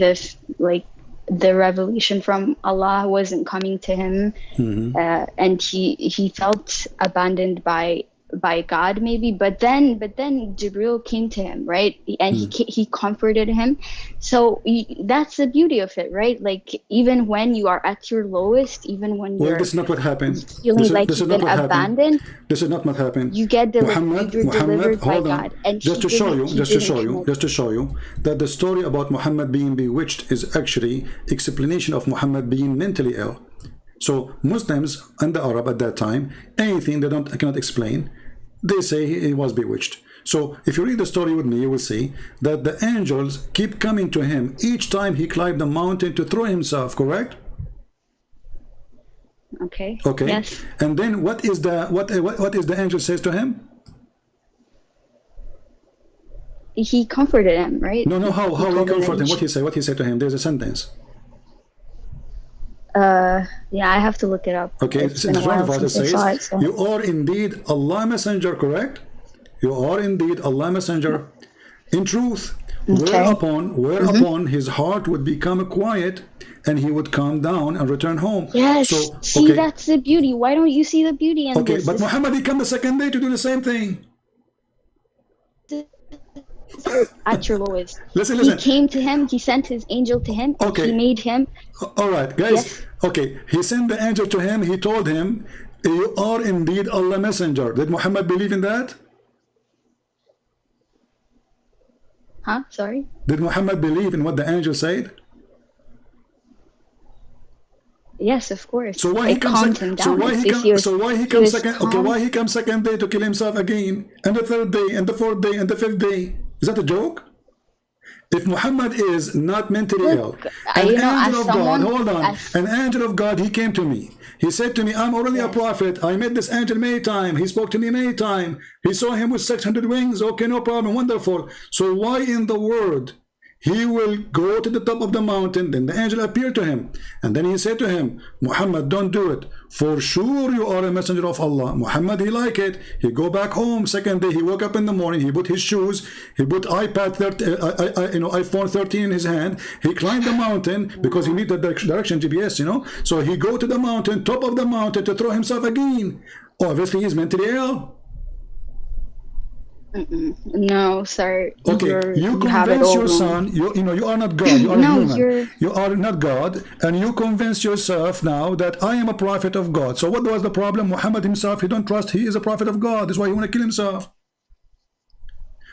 the revelation from Allah wasn't coming to him, and he felt abandoned by God maybe, but then Jibril came to him, right? And he comforted him. So that's the beauty of it, right? Like even when you are at your lowest, even when Well, you're this is not what happened. feeling like you've been abandoned, This is not what happened. you get delivered by hold on. God. And just to show you that the story about Muhammad being bewitched is actually explanation of Muhammad being mentally ill. So Muslims and the Arab at that time, anything they cannot explain, they say he was bewitched. So if you read the story with me, you will see that the angels keep coming to him each time he climbed the mountain to throw himself, correct? Okay. Okay. Yes. And then what is the angel says to him? He comforted him, right? No, how he comforted him? What he said to him? There's a sentence. Yeah, I have to look it up. Okay, It's in been a front of while us it since I says, saw it, so. you are indeed Allah Messenger, correct? You are indeed Allah Messenger. In truth, whereupon his heart would become quiet and he would calm down and return home. Yes, So, see, that's the beauty. Why don't you see the beauty in okay, this? but Muhammad, he came the second day to do the same thing. At your lowest. Listen. He came to him, he sent his angel to him, Okay. he made him. All right, guys. Yes. Okay, he sent the angel to him. He told him, you are indeed Allah Messenger. Did Muhammad believe in that? Huh? Sorry? Did Muhammad believe in what the angel said? Yes, of course. So why he comes calmed him down. why he comes second? Okay, why he comes second day to kill himself again, and the third day, and the fourth day, and the fifth day? Is that a joke? If Muhammad is not mentally ill, an angel of God, hold on, an angel of God, he came to me. He said to me, I'm already a prophet. I met this angel many times. He spoke to me many times. He saw him with 600 wings. Okay, no problem. Wonderful. So why in the world he will go to the top of the mountain? Then the angel appeared to him. And then he said to him, Muhammad, don't do it. For sure you are a messenger of Allah. Muhammad, he liked it. He go back home. Second day, he woke up in the morning. He put his shoes. He put iPhone 13 in his hand. He climbed the mountain because he need the direction GPS, So he go to the mountain, top of the mountain to throw himself again. Obviously, he's mentally ill. No, sir. Okay, you convince your son. You are not God. You are No, human. You are not God, and you convince yourself now that I am a prophet of God. So what was the problem? Muhammad himself, he don't trust he is a prophet of God. That's why he want to kill himself.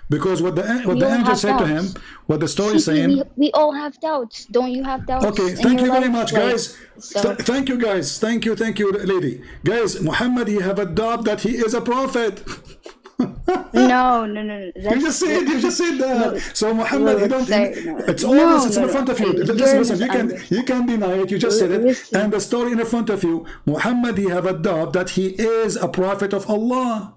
Because what the angel said to him, what the story is saying. We all have doubts. Don't you have doubts? Okay, thank you very much, Like, guys. so. Thank you, guys. Thank you, lady. Guys, Muhammad, he have a doubt that he is a prophet. No. You just said that. No. So Muhammad, you don't. It's all this. It's in front of you. Listen. You can deny it. You just said it. And the story in front of you. Muhammad, he have a doubt that he is a prophet of Allah.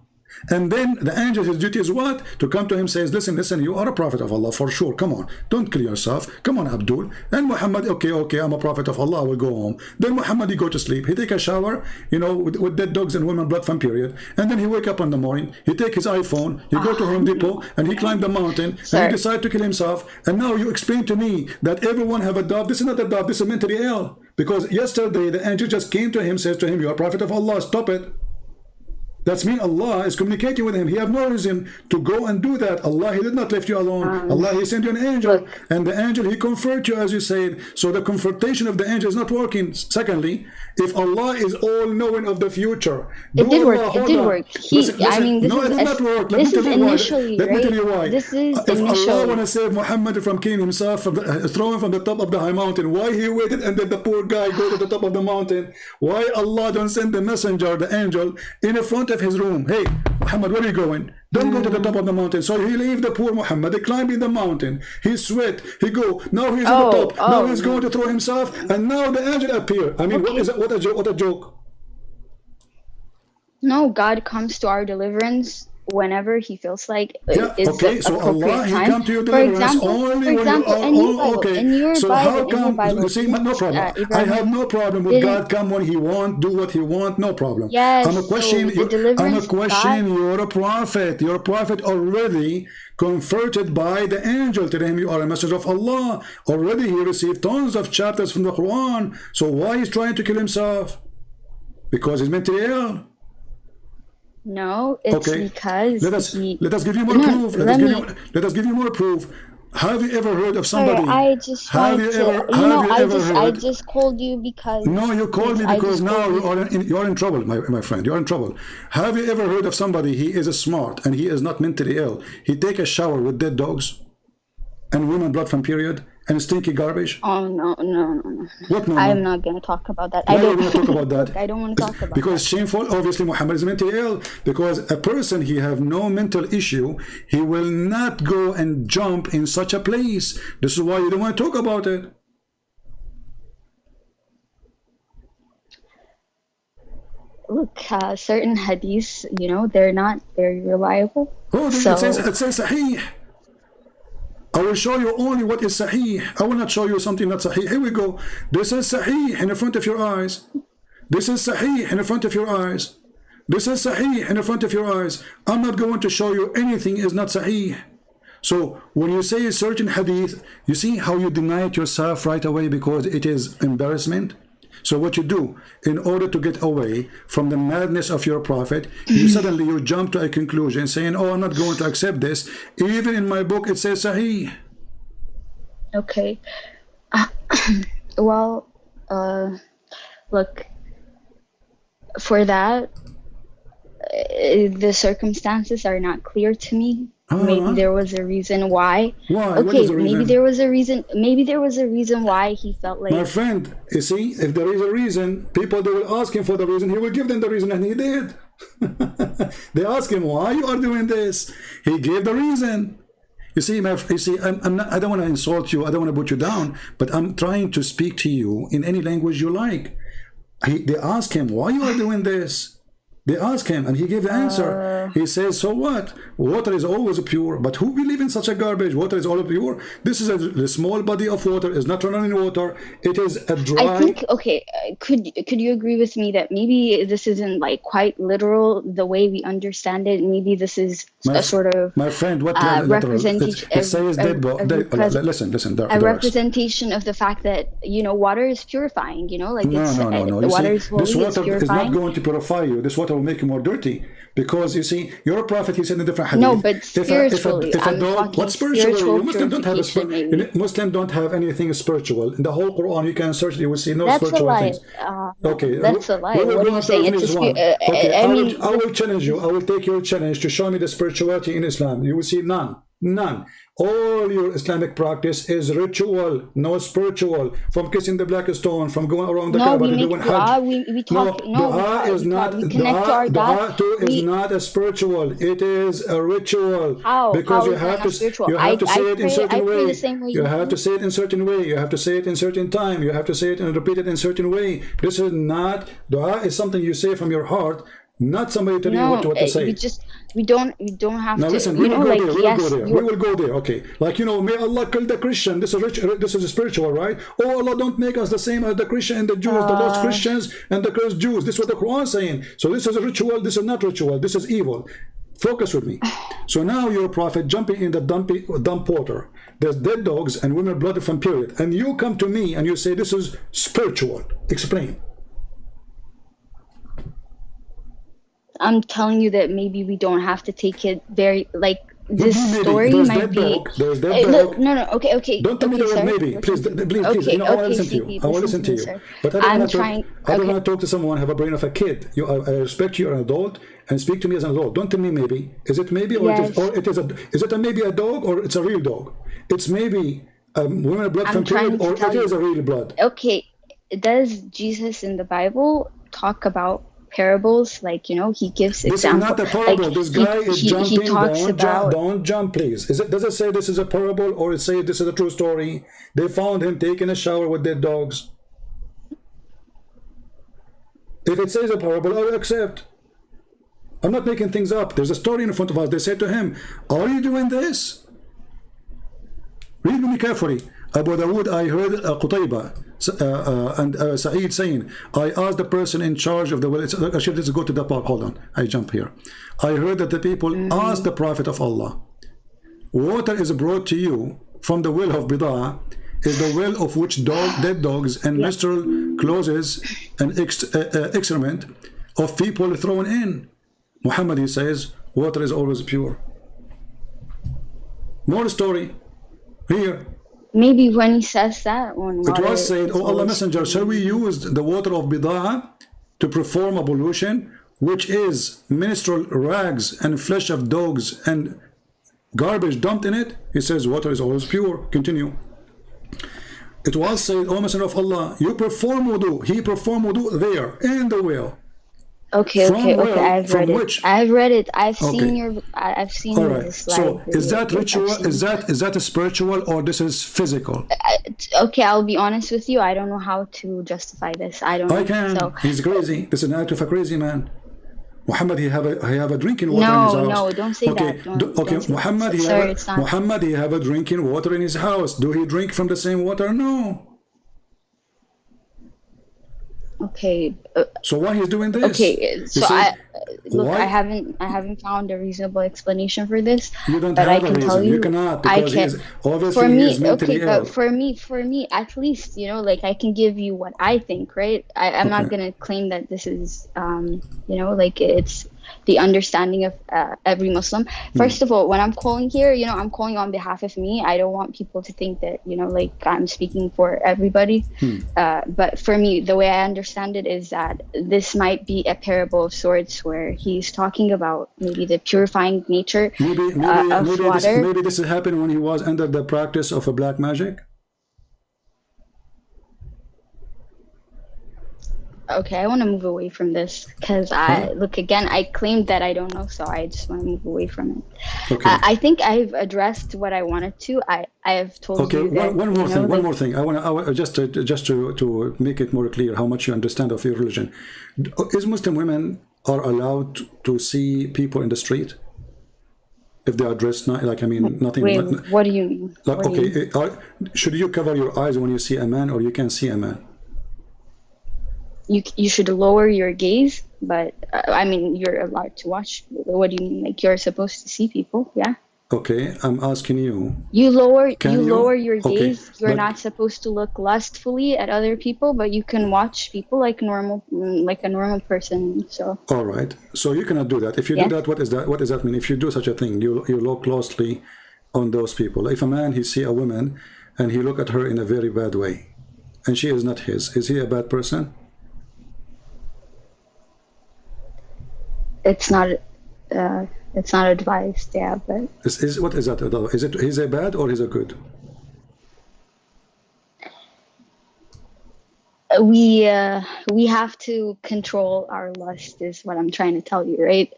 And then the angel, his duty is what? To come to him, says, listen, you are a prophet of Allah for sure. Come on, don't kill yourself. Come on, Abdul. And Muhammad, okay, I'm a prophet of Allah. I will go home. Then Muhammad, he go to sleep. He take a shower, with dead dogs and women blood from period. And then he wake up in the morning. He take his iPhone. He go to Home Depot and he climb the mountain. And he decide to kill himself. And now you explain to me that everyone have a doubt. This is not a doubt. This is mentally ill. Because yesterday the angel just came to him, says to him, you are a prophet of Allah. Stop it. That's mean Allah is communicating with him. He have no reason to go and do that. Allah, he did not leave you alone. Allah, he sent you an angel. And the angel, he comfort you, as you said. So the confrontation of the angel is not working. Secondly, if Allah is all knowing of the future. It did work. It did work. Listen, it did not work. Let me tell you why. This is if Allah want to save Muhammad from killing himself, throw him from the top of the high mountain, why he waited and then the poor guy go to the top of the mountain? Why Allah don't send the messenger, the angel, in front of his room? Hey, Muhammad, where are you going? Don't go to the top of the mountain. So he leave the poor Muhammad. He climbing the mountain. He sweat. He go. Now he's on the top. Now he's going to throw himself. And now the angel appear. I mean, what is that? What a joke. No, God comes to our deliverance whenever he feels like is okay, the so appropriate Allah, time. He come to your deliverance only when you are okay. In your so Bible, how come? You see, no problem. I have no problem with God come when He want, do what He want, no problem. Yes, I'm a question. so I'm a question. You're a prophet. You're a prophet already converted by the angel, telling him you are a messenger of Allah. Already he received tons of chapters from the Quran. So why he's trying to kill himself? Because he's mentally ill. No, it's because let us give you more proof. Let us give you more proof. Have you ever heard of somebody? I just I just called you because. No, you called me because now you're in trouble, my friend. You're in trouble. Have you ever heard of somebody? He is smart and he is not mentally ill. He take a shower with dead dogs, and women blood from period, and stinky garbage. Oh no. What no? I'm not gonna talk about that. Why don't want to talk about that? I don't want to talk about because it's shameful. Obviously, Muhammad is mentally ill. Because a person he have no mental issue, he will not go and jump in such a place. This is why you don't want to talk about it. Look, certain hadiths, you know, they're not very reliable. Oh, so, it says Sahih. I will show you only what is Sahih. I will not show you something not Sahih. Here we go. This is Sahih in the front of your eyes. This is Sahih in the front of your eyes. This is Sahih in the front of your eyes. I'm not going to show you anything is not Sahih. So when you say a certain hadith, you see how you deny it yourself right away because it is embarrassment. So what you do, in order to get away from the madness of your prophet, you suddenly jump to a conclusion saying, oh, I'm not going to accept this. Even in my book, it says Sahih. Okay. Well, look, for that, the circumstances are not clear to me. Maybe there was a reason why. Why? Okay, maybe there was a reason. Maybe there was a reason why he felt like. My friend, you see, if there is a reason, people they will ask him for the reason. He will give them the reason, and he did. They ask him why you are doing this. He gave the reason. You see, I'm not, I don't want to insult you. I don't want to put you down. But I'm trying to speak to you in any language you like. They ask him why you are doing this. They ask him and he gave the answer. He says, so what? Water is always pure, but who believe in such a garbage? Water is all pure. This is a small body of water. It's not running water. It is a dry. I think, okay, could you agree with me that maybe this isn't like quite literal the way we understand it? Maybe this is a sort of my friend, what representation. It says dead listen. A representation of the fact that, you know, water is purifying. You know, like no. The water is holy. This water purifying. is not going to purify you. This water will make you more dirty, because you see, you're a prophet. He said in a different hadith. No, but spiritually, if a dog, what spiritually? Muslims don't have anything spiritual in the whole Quran. You can search; you will see no that's spiritual things. Okay, that's a lie. What are you saying? I will challenge you. I will take your challenge to show me the spirituality in Islam. You will see none. All your Islamic practice is ritual, no spiritual. From kissing the black stone, from going around the Kaaba to doing Hajj. Dua is not a spiritual. It is a ritual. How? Because you have to say it in certain way. You have to say it in certain way. You have to say it in certain time. You have to say it and repeat it in certain way. This is not dua. Is something you say from your heart. Not somebody telling you what to say. We don't have now to. Listen, we will go there. Okay, like, you know, may Allah kill the Christian. This is spiritual, right? Oh, Allah, don't make us the same as the Christian and the Jews, the lost Christians and the cursed Jews. This is what the Quran is saying. So this is a ritual. This is not ritual. This is evil. Focus with me. So now you're a prophet jumping in the dump water. There's dead dogs and women blood from period, and you come to me and you say this is spiritual. Explain. I'm telling you that maybe we don't have to take it very, like, this story might be. There's that dog. No. Okay. Don't tell me the word maybe. Please. You know, I want to listen to you. But I don't want to talk to someone have a brain of a kid. I respect you, you're an adult, and speak to me as an adult. Don't tell me maybe. Is it maybe, or yes. Is it a maybe a dog, or it's a real dog? It's maybe women blood from period, or it is a real blood. Okay. Does Jesus in the Bible talk about parables? Like, you know, he gives examples. This is not a parable. Like, this guy is jumping. He talks don't jump, please. Does it say this is a parable, or it say this is a true story? They found him taking a shower with dead dogs. If it says a parable, I will accept. I'm not making things up. There's a story in front of us. They said to him, are you doing this? Read me carefully. Abu Dawood, I heard Qutayba and Sa'id saying, I asked the person in charge of the well. Actually, let's go to the part. Hold on, I jump here. I heard that the people asked the Prophet of Allah, water is brought to you from the well of Bida'ah, is the well of which dead dogs and menstrual clothes and excrement of people thrown in. Muhammad, he says, water is always pure. More story here. Maybe when he says that, when It water was said, is "O Allah always Messenger, shall we use the water of Bida'ah to perform ablution, which is menstrual rags and flesh of dogs and garbage dumped in it?" He says, water is always pure. Continue. It was said, "O Messenger of Allah, you perform wudu." He performed wudu there in the well. Okay, From okay, where? okay. I've From read it. which? I've read it. I've Okay. seen your. I've seen All the right. slide. So is video. that Like, ritual? I've seen- Is that a spiritual or this is physical? Okay, I'll be honest with you. I don't know how to justify this. I don't know. I can. So He's crazy. This is an act of a crazy man. Muhammad, he have a drinking water in his no, house. no, don't say Okay, that. Don't okay. say that. Muhammad, Sir, it's not. Muhammad, he have a drinking water in his house. Do he drink from the same water? No. Okay. So why he's doing this? Okay. You So see? look. Why? I haven't found a reasonable explanation for this. You don't but have I a can reason. tell you. You cannot I because can. he's obviously For he me, is mentally okay, ill. but for me, at least, you know, like I can give you what I think, right? I'm not Okay. gonna claim that this is, you know, like it's the understanding of every Muslim. First of all, when I'm calling here, you know, I'm calling on behalf of me. I don't want people to think that, you know, like I'm speaking for everybody. But for me, the way I understand it is that this might be a parable of sorts where he's talking about maybe the purifying nature of water. Maybe this happened when he was under the practice of a black magic. Okay, I want to move away from this because look, again, I claimed that I don't know, so I just want to move away from it. Okay. I think I've addressed what I wanted to. I have told Okay, you that, one more you know, thing. like, One more thing. I want just to make it more clear how much you understand of your religion. Is Muslim women are allowed to see people in the street if they are dressed like nothing? Wait, what do you mean? Like, What do you mean? okay, should you cover your eyes when you see a man, or you can see a man? You should lower your gaze, but I mean, you're allowed to watch. What do you mean? Like you're supposed to see people? Yeah. Okay, I'm asking you. You lower Can you? lower your Okay, gaze. You're but- not supposed to look lustfully at other people, but you can watch people like like a normal person. So All right. So you cannot do that. If you Yeah. do that, what is that? What does that mean? If you do such a thing, you look closely on those people. If a man he see a woman and he look at her in a very bad way, and she is not his, is he a bad person? it's not advised. Yeah, but Is what is that? Is it he's a bad or he's a good? we have to control our lust is what I'm trying to tell you, right?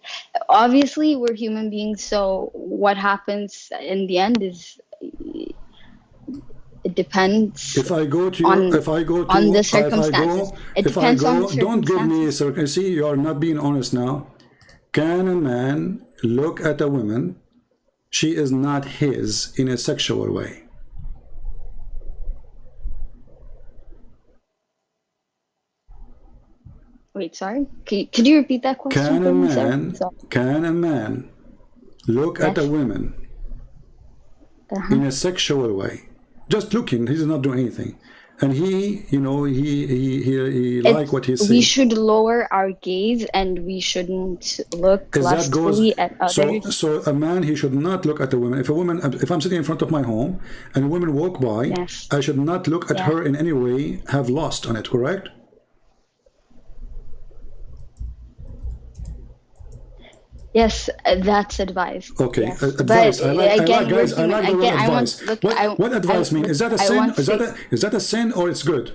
Obviously we're human beings, so what happens in the end is it depends If I go to on- if I go to on the if I circumstances. go, It if I depends go, on the don't give me circumstances. see, you are not being honest now. Can a man look at a woman, she is not his, in a sexual way? Wait, sorry, could you repeat that question Can for a me, sir? man So, can a man look at a Yes. woman uh-huh. in a sexual way, just looking, he's not doing anything, and he, you know, he like what he's We saying? should lower our gaze and we shouldn't look Is that goes lustfully at others. so a man, he should not look at a woman. If I'm sitting in front of my home and a woman walk by, Yes. I should not look at Yeah. her in any way, have lust on it, correct? Yes, that's advised. Okay, Yes. advice. But I like again, guys. I we're like the human. word Again, I want advice. look. What advice mean? Is that a I sin? want Is that a sin or it's good?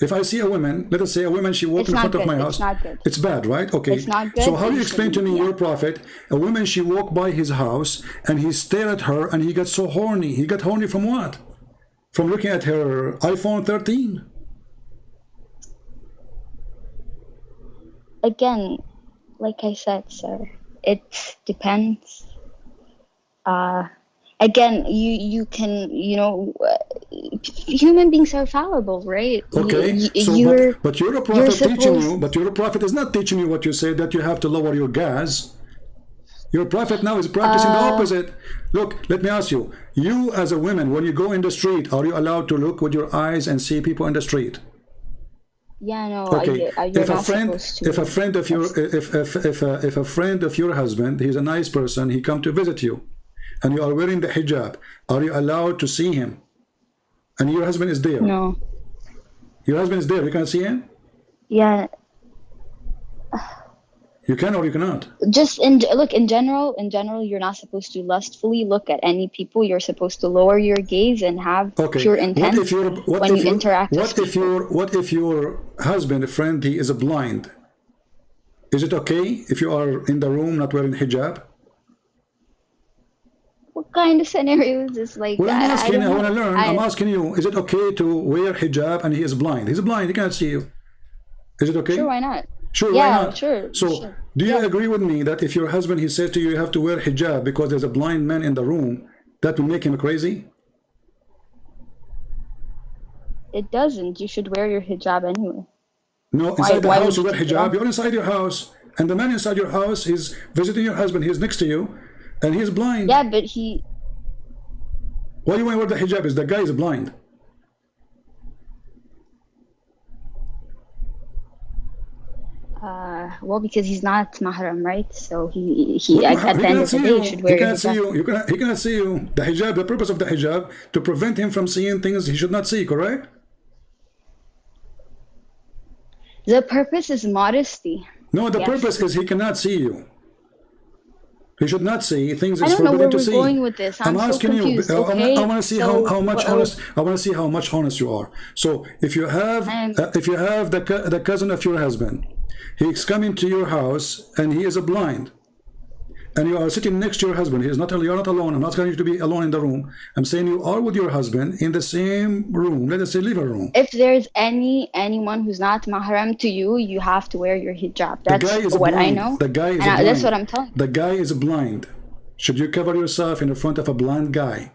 If I see a woman, let us say a woman, she walked It's in not front of good. my It's house. not good. It's bad, right? Okay. It's not good. So how do you You explain to me shouldn't- your prophet? A woman, she walked by his house and he stared at her and he got so horny. He got horny from what? From looking at her iPhone 13? Again, like I said, sir, it depends. Again, you can, you know, human beings are fallible, right? Okay. So, but you're a prophet teaching you, but your prophet is not teaching you what you say, that you have to lower your gas. Your prophet now is practicing the opposite. Look, let me ask you. You as a woman, when you go in the street, are you allowed to look with your eyes and see people in the street? Yeah, no, Okay. you're If a not friend, supposed to. if a friend of your, if a friend of your husband, he's a nice person, he come to visit you, and you are wearing the hijab, are you allowed to see him? And your husband is there. No. Your husband is there. You can see him. Yeah, You can or you cannot. just in general, you're not supposed to lustfully look at any people. You're supposed to lower your gaze and have Okay. pure intent when you interact with people. What if your husband, friend, he is blind? Is it okay if you are in the room not wearing hijab? What kind of scenario is this like Well, I'm that? asking. I don't want to know. learn. I'm asking you. Is it okay to wear hijab and he is blind? He's blind. He can't see you. Is it okay? Sure, why not? Sure, Yeah, why not? sure, So, sure. do you Yeah. agree with me that if your husband he says to you, you have to wear hijab because there's a blind man in the room, that will make him crazy? It doesn't. You should wear your hijab anyway. No, inside the why house would you you wear take it hijab. off? You're inside your house, and the man inside your house is visiting your husband. He's next to you, and he's blind. Yeah, but he. Why you want to wear the hijab? Is the guy is blind? Well, because he's not mahram, right? So he Well, at the end of the day should wear He your cannot see hijab. you. He cannot see you. The hijab. The purpose of the hijab to prevent him from seeing things he should not see. Correct? The purpose is modesty. No, the Yes. purpose is he cannot see you. He should not see things I is don't know forbidden where to we're see. going with this. I'm so asking confused. you. Okay? I want to see So, how much what- honest. I want to see how much honest you are. So if you have the cousin of your husband, he's coming to your house and he is blind, and you are sitting next to your husband. You're not alone. I'm not going to be alone in the room. I'm saying you are with your husband in the same room. Let us say living room. If there's anyone who's not mahram to you, you have to wear your hijab. The That's guy is what blind. I know. The guy is And blind. that's what I'm telling you. The guy is blind. Should you cover yourself in the front of a blind guy?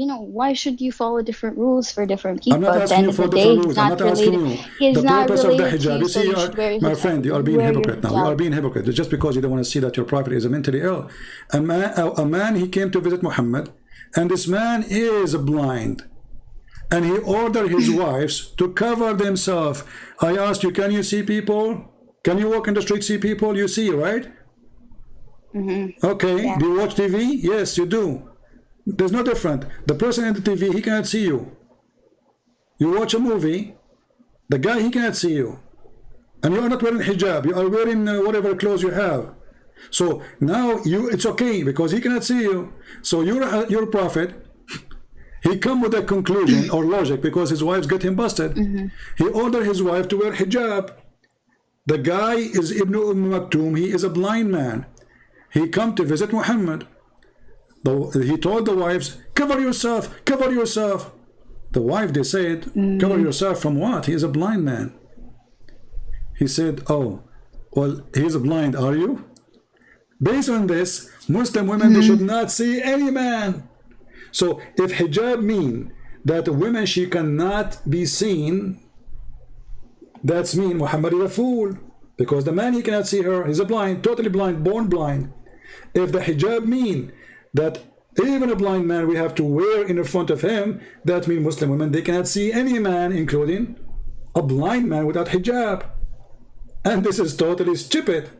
You know, why should you follow different rules for different people? I'm not At the asking end you of for the day, different he's rules. I'm not not asking related. you. He's The not purpose of the related to hijab. you, You so see, you should wear your my hijab. friend, you are being Wear your hypocrite now. You hijab. are being hypocrite. It's just because you don't want to see that your prophet is mentally ill. A man, he came to visit Muhammad, and this man is blind. And he ordered his wives to cover themselves. I asked you, can you see people? Can you walk in the street, see people? You see, right? Okay. Yeah. Do you watch TV? Yes, you do. There's no different. The person in the TV, he cannot see you. You watch a movie, the guy, he cannot see you. And you are not wearing hijab. You are wearing whatever clothes you have. So now it's okay because he cannot see you. So your prophet, he come with a conclusion or logic because his wives get him busted. He ordered his wife to wear hijab. The guy is Ibn Maktoum. He is a blind man. He come to visit Muhammad. He told the wives, cover yourself, cover yourself. The wife, they said, cover yourself from what? He is a blind man. He said, oh, well, he's blind, are you? Based on this, Muslim women, they should not see any man. So if hijab mean that a woman, she cannot be seen, that's mean Muhammad is a fool. Because the man, he cannot see her. He's a blind, totally blind, born blind. If the hijab mean that even a blind man we have to wear in front of him, that means Muslim women, they cannot see any man, including a blind man without hijab. And this is totally stupid.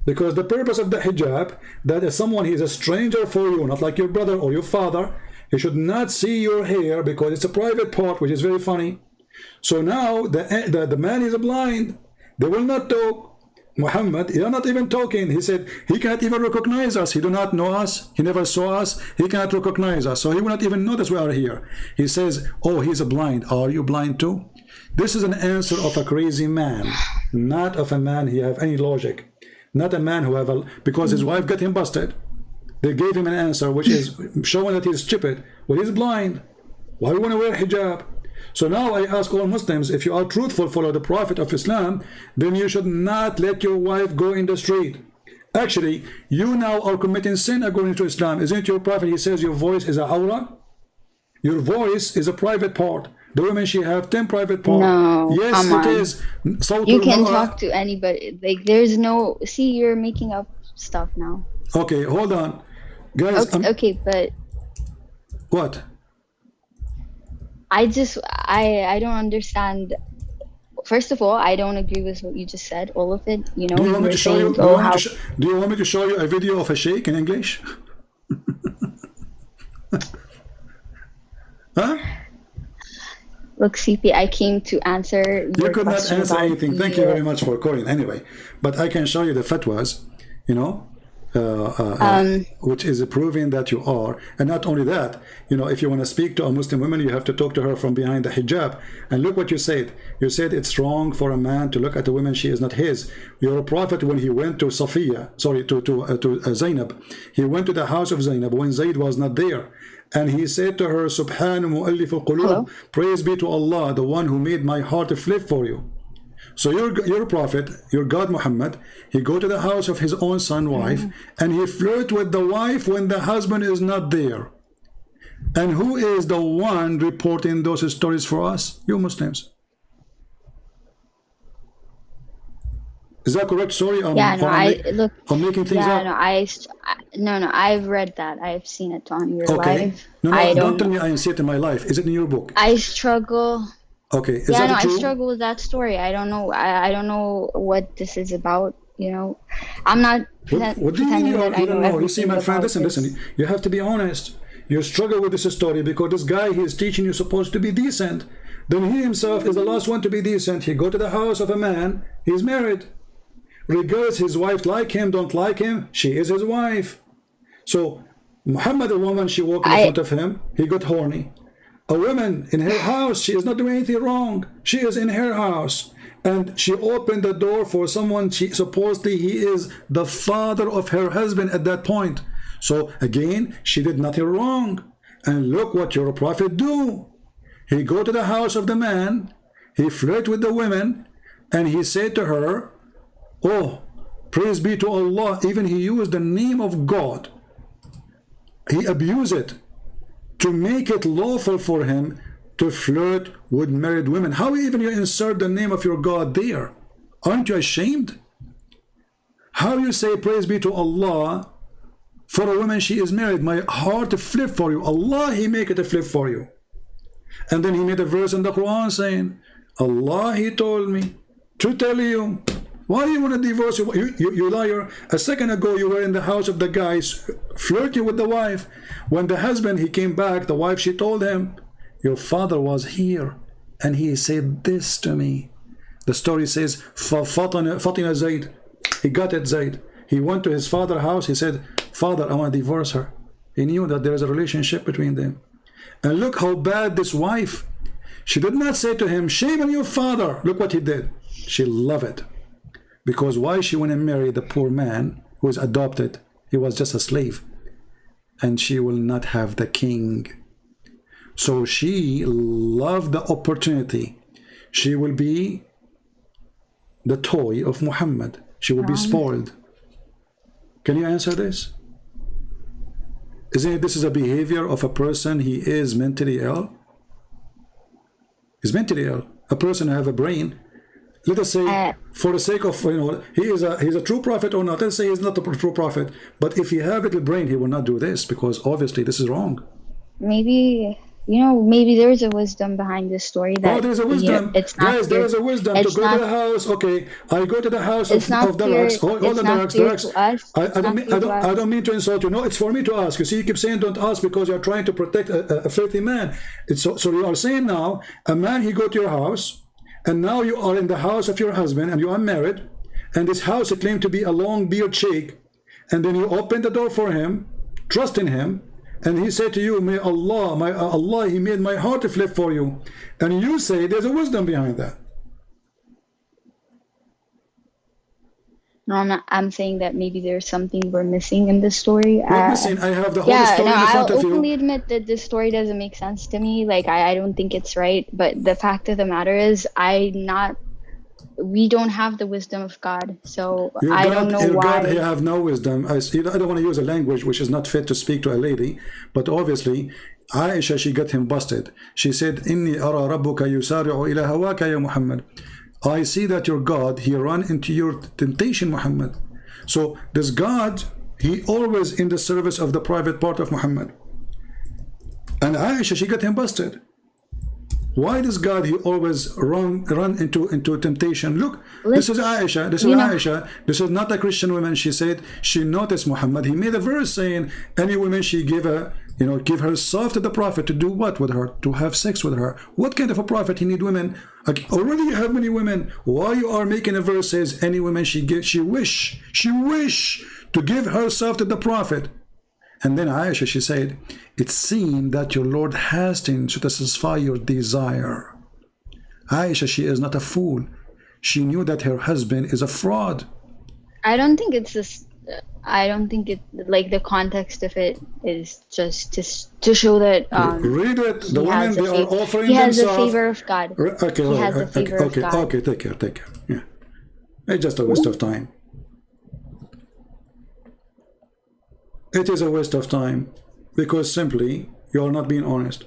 Because the purpose of the hijab, that if someone is a stranger for you, not like your brother or your father, he should not see your hair because it's a private part, which is very funny. So now the man is blind. They will not talk. Muhammad, he is not even talking. He said he cannot even recognize us. He do not know us. He never saw us. He cannot recognize us. So he will not even notice we are here. He says, oh, he's blind. Are you blind too? This is an answer of a crazy man, not of a man who have any logic. Not a man who have because his wife got him busted. They gave him an answer which is showing that he's stupid. Well, he's blind. Why do you want to wear hijab? So now I ask all Muslims, if you are truthful, follow the Prophet of Islam, then you should not let your wife go in the street. Actually, you now are committing sin according to Islam. Isn't it your Prophet? He says your voice is a awra. Your voice is a private part. The women, she have 10 private parts. No, yes, come it on. is. You can talk to anybody. Like, there's no. See, you're making up stuff now. Okay, hold on. Guys, Okay, okay, but what? I don't understand. First of all, I don't agree with what you just said, all of it. You know, Do you you want me were to show you? saying, oh, how Do you want me to show you a video of a sheikh in English? Huh? look, CP, I came to answer You your could not question answer about anything. Thank you very much for calling. Anyway, but I can show you the fatwas, you know, which is proving that you are. And not only that, you know, if you want to speak to a Muslim woman, you have to talk to her from behind the hijab. And look what you said. You said it's wrong for a man to look at a woman she is not his. Your prophet, when he went to Safiya, sorry, to Zainab, he went to the house of Zainab when Zayd was not there. And he said to her, Subhanu mu'allif al-qulub, praise be to Allah, the one who made my heart flip for you. So your prophet, your God Muhammad, he go to the house of his own son wife, and he flirt with the wife when the husband is not there. And who is the one reporting those stories for us? You Muslims. Is that correct? Sorry, look. I'm making things yeah, up. no, I've read that. I've seen it on your Okay. live. No, I don't tell me I didn't see it in my life. Is it in your book? I struggle. Okay. Is Yeah, that no, true? I struggle with that story. I don't know. I don't know what this is about. You know, I'm not What do you mean pretending that I you don't know know? You see, everything my friend, about listen. this. You have to be honest. You struggle with this story because this guy, he is teaching you supposed to be decent. Then he himself is the last one to be decent. He go to the house of a man. He's married. Regardless his wife like him, don't like him, she is his wife. So Muhammad, a woman, she walked in front of him, he got horny. A woman in her house, she is not doing anything wrong. She is in her house. And she opened the door for someone, supposedly he is the father of her husband at that point. So again, she did nothing wrong. And look what your prophet do. He go to the house of the man, he flirt with the women, and he said to her, oh, praise be to Allah. Even he used the name of God. He abused it to make it lawful for him to flirt with married women. How even you insert the name of your God there? Aren't you ashamed? How you say praise be to Allah for a woman she is married? My heart flip for you. Allah, he make it a flip for you. And then he made a verse in the Quran saying, Allah, he told me to tell you. Why do you want to divorce? You liar. A second ago, you were in the house of the guys flirting with the wife. When the husband, he came back, the wife, she told him, your father was here, and he said this to me. The story says, Fatina Zayd. He got it, Zayd. He went to his father's house. He said, Father, I want to divorce her. He knew that there is a relationship between them. And look how bad this wife. She did not say to him, shame on your father. Look what he did. She loved it. Because why she went and married the poor man who is adopted? He was just a slave. And she will not have the king. So she loved the opportunity. She will be the toy of Muhammad. She will be spoiled. Can you answer this? Isn't it this is a behavior of a person he is mentally ill? He's mentally ill. A person who have a brain. Let us say, for the sake of, you know, he's a true prophet or not. Let's say he's not a true prophet. But if he have a little brain, he will not do this because obviously this is wrong. Maybe, you know, maybe there is a wisdom behind this story. That there's a wisdom. It's not guys, there is a wisdom to go to the house. Okay, I go to the house of the Raqs. All the Raqs. I don't mean to insult you. No, it's for me to ask. You see, you keep saying don't ask because you're trying to protect a filthy man. So you are saying now, a man, he go to your house, and now you are in the house of your husband, and you are married, and this house it claimed to be a long beard sheikh, and then you open the door for him, trust in him, and he said to you, may Allah, he made my heart flip for you, and you say there's a wisdom behind that. No, I'm saying that maybe there's something we're missing in this story. We're missing. I have the whole story in front of you. I'll openly admit that this story doesn't make sense to me. Like, I don't think it's right. But the fact of the matter is, we don't have the wisdom of God. So I don't know why. God, you have no wisdom. I don't want to use a language which is not fit to speak to a lady. But obviously, Aisha, she got him busted. She said, Inni ara rabbuka yusari'u ila hawaka ya Muhammad. I see that your God, he ran into your temptation, Muhammad. So this God, he always in the service of the private part of Muhammad. And Aisha, she got him busted. Why does God, he always run into temptation? Look, this is Aisha. This is Aisha. This is not a Christian woman. She said she noticed Muhammad. He made a verse saying any woman she give her, give herself to the prophet to do what with her? To have sex with her. What kind of a prophet he need women? Like, already you have many women. Why you are making a verse says any woman she wish to give herself to the prophet? And then Aisha, she said, it seemed that your Lord hastened to satisfy your desire. Aisha, she is not a fool. She knew that her husband is a fraud. I don't think it's this. I don't think it, like, the context of it is just to show that read it. The women, they are offering he has themselves. the favor of God. Okay, he has the favor of God. Okay, take care. Yeah, it's just a waste of time. It is a waste of time because simply you are not being honest.